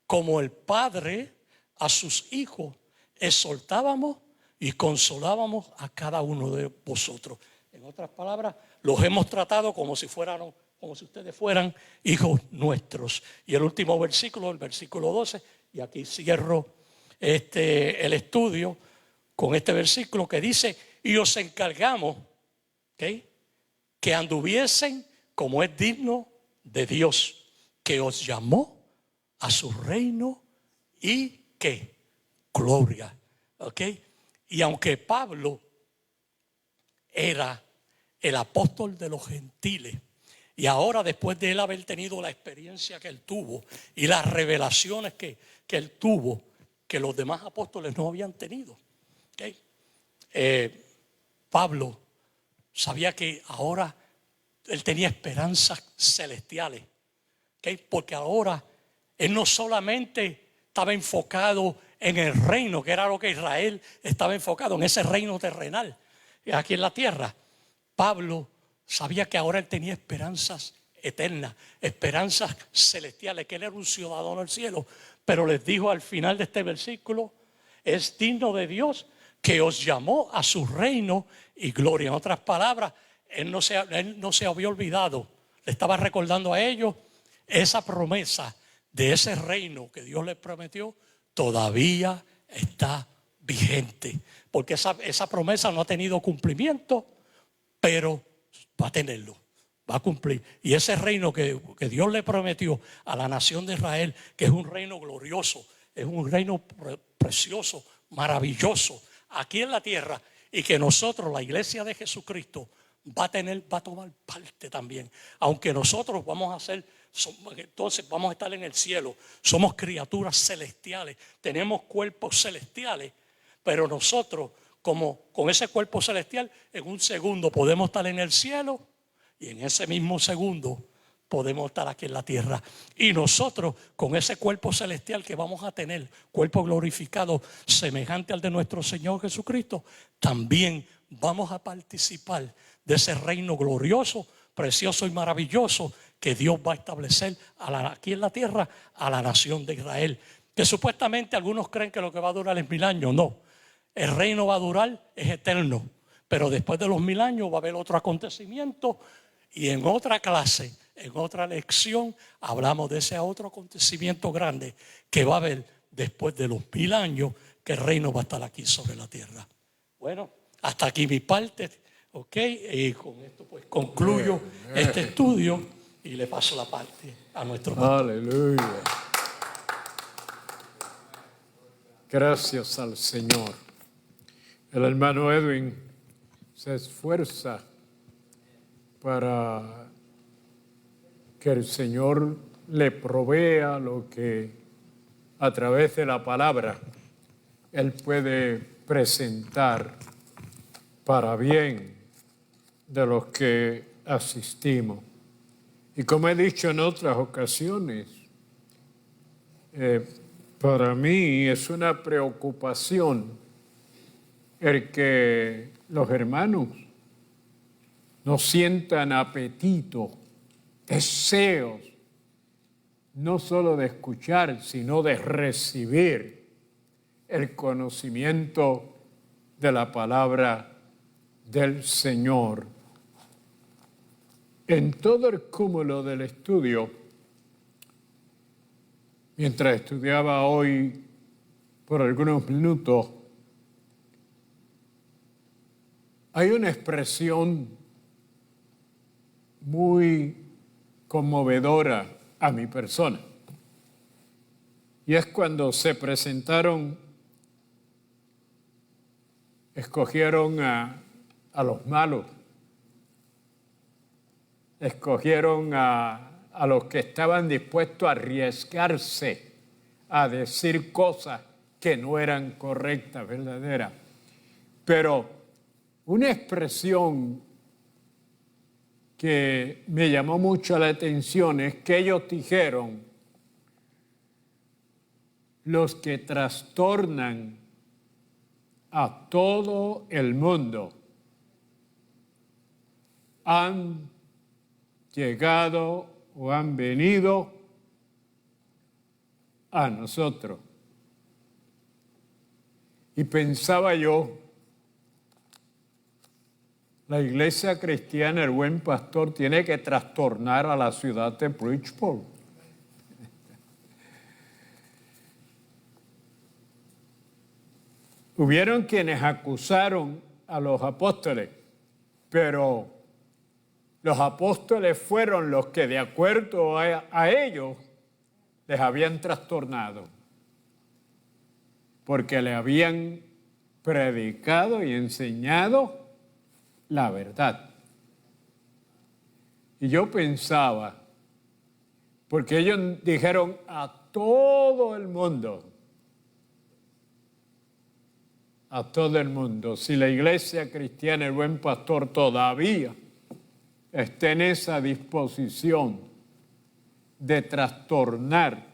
como el Padre a sus hijos, exhortábamos y consolábamos a cada uno de vosotros. En otras palabras, los hemos tratado como si fuéramos como si ustedes fueran hijos nuestros. Y el último versículo, el versículo 12, y aquí cierro el estudio con este versículo que dice: y os encargamos, ¿okay?, que anduviesen como es digno de Dios, que os llamó a su reino y que gloria. ¿Ok? Y aunque Pablo era el apóstol de los gentiles, y ahora después de él haber tenido la experiencia que él tuvo y las revelaciones que él tuvo, que los demás apóstoles no habían tenido, ¿okay?, Pablo sabía que ahora él tenía esperanzas celestiales, ¿okay?, porque ahora él no solamente estaba enfocado en el reino, que era lo que Israel estaba enfocado, en ese reino terrenal aquí en la tierra. Pablo sabía que ahora él tenía esperanzas eternas, esperanzas celestiales, que él era un ciudadano del cielo. Pero les dijo al final de este versículo: es digno de Dios que os llamó a su reino y gloria. En otras palabras, él no se había olvidado, le estaba recordando a ellos esa promesa de ese reino que Dios les prometió. Todavía está vigente, porque esa promesa no ha tenido cumplimiento, pero va a tenerlo, va a cumplir. Y ese reino que Dios le prometió a la nación de Israel, que es un reino glorioso, es un reino precioso, maravilloso aquí en la tierra, y que nosotros, la iglesia de Jesucristo, va a tomar parte también. Aunque nosotros entonces vamos a estar en el cielo, somos criaturas celestiales, tenemos cuerpos celestiales, pero nosotros, como con ese cuerpo celestial, en un segundo podemos estar en el cielo, y en ese mismo segundo podemos estar aquí en la tierra. Y nosotros, con ese cuerpo celestial que vamos a tener, cuerpo glorificado semejante al de nuestro Señor Jesucristo, también vamos a participar de ese reino glorioso, precioso y maravilloso que Dios va a establecer aquí en la tierra a la nación de Israel. Que supuestamente algunos creen que lo que va a durar es 1000 años. No, el reino va a durar, es eterno. Pero después de los 1000 años va a haber otro acontecimiento, y en otra clase, en otra lección, hablamos de ese otro acontecimiento grande que va a haber después de los 1000 años, que el reino va a estar aquí sobre la tierra. Bueno, hasta aquí mi parte, ¿ok? Y con esto pues concluyo este estudio y le paso la parte a nuestro pastor. Aleluya. Gracias al Señor. El hermano Edwin se esfuerza para que el Señor le provea lo que a través de la palabra Él puede presentar para bien de los que asistimos. Y como he dicho en otras ocasiones, para mí es una preocupación el que los hermanos no sientan apetito, deseos, no solo de escuchar, sino de recibir el conocimiento de la palabra del Señor. En todo el cúmulo del estudio, mientras estudiaba hoy por algunos minutos, hay una expresión muy conmovedora a mi persona. Y es cuando se presentaron, escogieron a los malos, escogieron a los que estaban dispuestos a arriesgarse a decir cosas que no eran correctas, verdaderas. Pero una expresión que me llamó mucho la atención es que ellos dijeron: los que trastornan a todo el mundo han llegado o han venido a nosotros. Y pensaba yo, La iglesia cristiana, el buen pastor, tiene que trastornar a la ciudad de Bridgeport. Hubieron quienes acusaron a los apóstoles, pero los apóstoles fueron los que, de acuerdo a ellos, les habían trastornado, porque le habían predicado y enseñado la verdad. Y yo pensaba, porque ellos dijeron a todo el mundo, si la iglesia cristiana, el buen pastor, todavía está en esa disposición de trastornar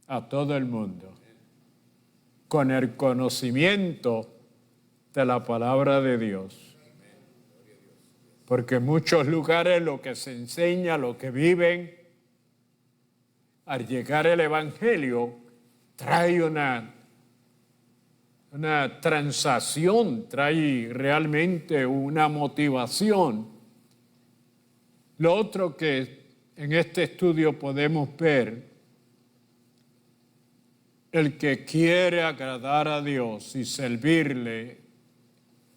a todo el mundo con el conocimiento de la palabra de Dios. Porque en muchos lugares lo que se enseña, lo que viven, al llegar el evangelio, trae una transacción, trae realmente una motivación. Lo otro que en este estudio podemos ver, el que quiere agradar a Dios y servirle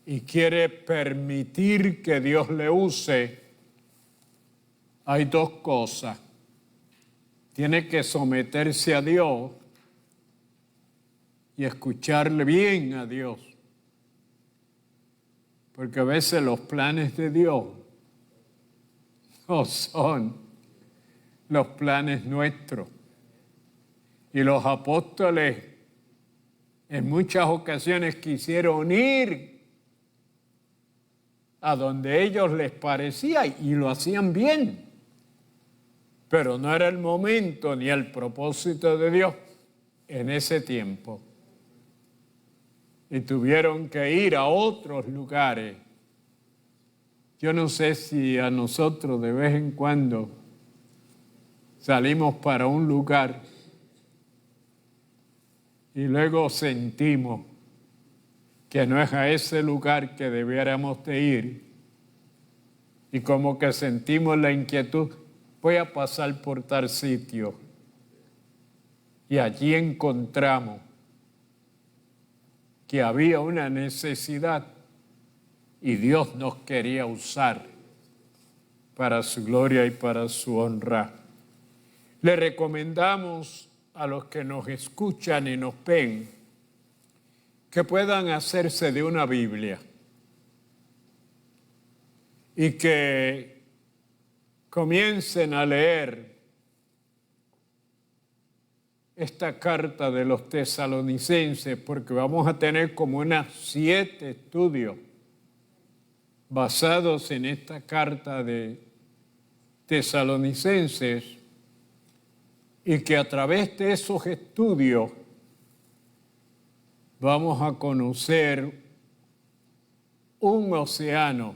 y quiere permitir que Dios le use, hay dos cosas. Tiene que someterse a Dios y escucharle bien a Dios. Porque a veces los planes de Dios no son los planes nuestros. Y los apóstoles en muchas ocasiones quisieron ir a donde ellos les parecía y lo hacían bien. Pero no era el momento ni el propósito de Dios en ese tiempo. Y tuvieron que ir a otros lugares. Yo no sé si a nosotros de vez en cuando salimos para un lugar y luego sentimos que no es a ese lugar que debiéramos de ir y como que sentimos la inquietud, voy a pasar por tal sitio y allí encontramos que había una necesidad y Dios nos quería usar para su gloria y para su honra. Le recomendamos a los que nos escuchan y nos ven que puedan hacerse de una Biblia y que comiencen a leer esta carta de los tesalonicenses, porque vamos a tener como unas 7 estudios basados en esta carta de tesalonicenses, y que a través de esos estudios vamos a conocer un océano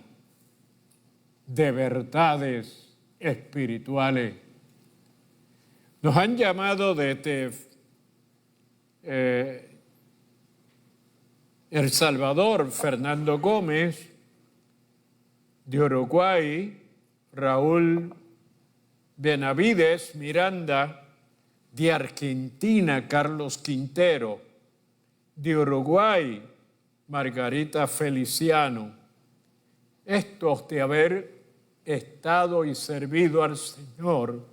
de verdades espirituales. Nos han llamado desde El Salvador, Fernando Gómez, de Uruguay, Raúl Benavides Miranda, de Argentina, Carlos Quintero, de Uruguay, Margarita Feliciano. Estos de haber estado y servido al Señor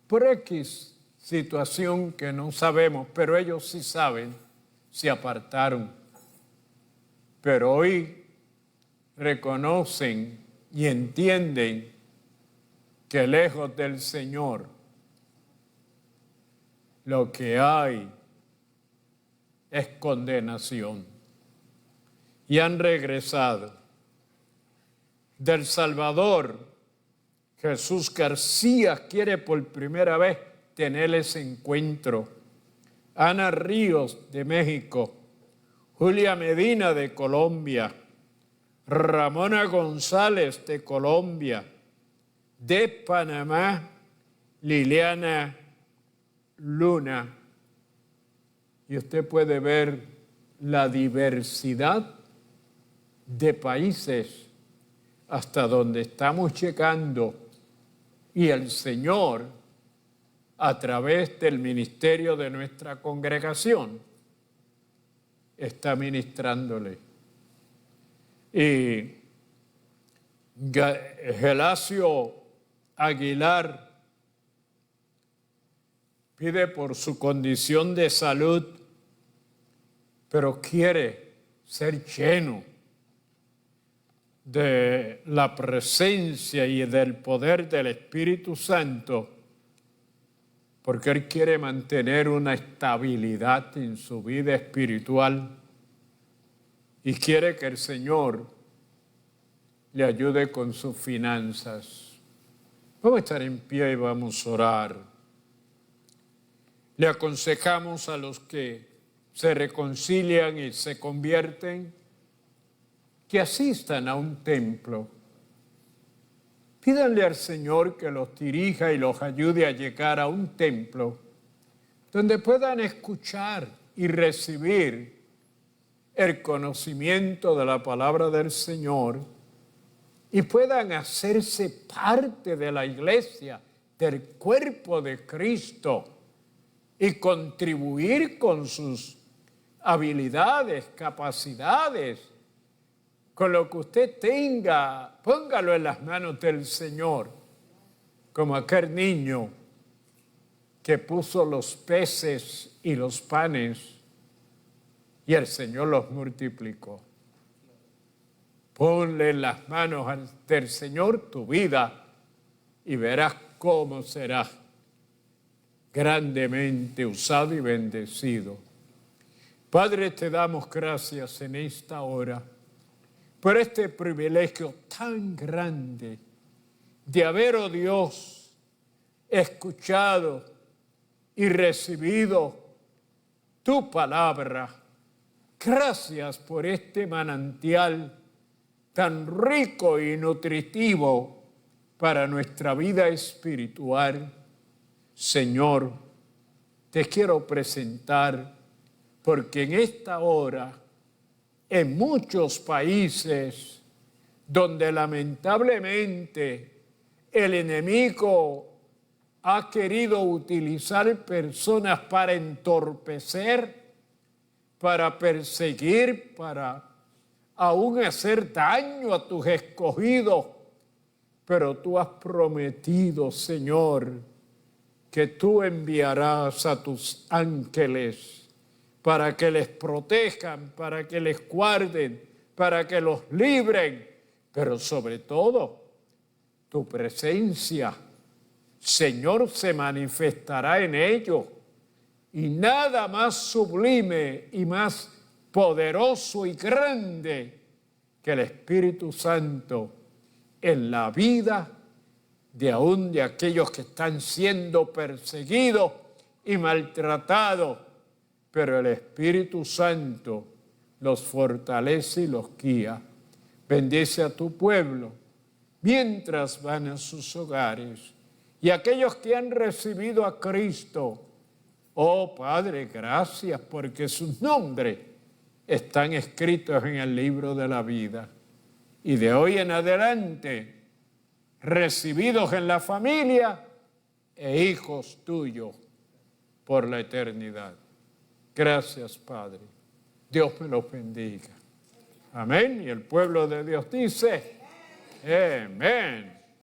por X situación que no sabemos, pero ellos sí saben, se apartaron. Pero hoy reconocen y entienden que lejos del Señor lo que hay es condenación. Y han regresado. Del Salvador, Jesús García quiere por primera vez tener ese encuentro. Ana Ríos de México, Julia Medina de Colombia, Ramona González de Colombia, de Panamá, Liliana Luna. Y usted puede ver la diversidad de países hasta donde estamos llegando, y el Señor, a través del ministerio de nuestra congregación, está ministrándole. Y Gelasio Aguilar pide por su condición de salud, pero quiere ser lleno de la presencia y del poder del Espíritu Santo, porque él quiere mantener una estabilidad en su vida espiritual y quiere que el Señor le ayude con sus finanzas. Vamos a estar en pie y vamos a orar. Le aconsejamos a los que se reconcilian y se convierten que asistan a un templo. Pídanle al Señor que los dirija y los ayude a llegar a un templo donde puedan escuchar y recibir el conocimiento de la palabra del Señor y puedan hacerse parte de la iglesia, del cuerpo de Cristo, y contribuir con sus habilidades, capacidades, con lo que usted tenga, póngalo en las manos del Señor, como aquel niño que puso los peces y los panes y el Señor los multiplicó. Ponle en las manos del Señor tu vida y verás cómo serás grandemente usado y bendecido. Padre, te damos gracias en esta hora por este privilegio tan grande de haber, oh Dios, escuchado y recibido tu palabra. Gracias por este manantial tan rico y nutritivo para nuestra vida espiritual. Señor, te quiero presentar porque en esta hora, en muchos países donde lamentablemente el enemigo ha querido utilizar personas para entorpecer, para perseguir, para aún hacer daño a tus escogidos, pero tú has prometido, Señor, que tú enviarás a tus ángeles para que les protejan, para que les guarden, para que los libren, pero sobre todo, tu presencia, Señor, se manifestará en ellos, y nada más sublime y más poderoso y grande que el Espíritu Santo en la vida de aquellos que están siendo perseguidos y maltratados, pero el Espíritu Santo los fortalece y los guía. Bendice a tu pueblo mientras van a sus hogares, y aquellos que han recibido a Cristo, oh Padre, gracias porque sus nombres están escritos en el libro de la vida, y de hoy en adelante recibidos en la familia e hijos tuyos por la eternidad. Gracias, Padre. Dios me los bendiga. Amén. Y el pueblo de Dios dice, amén.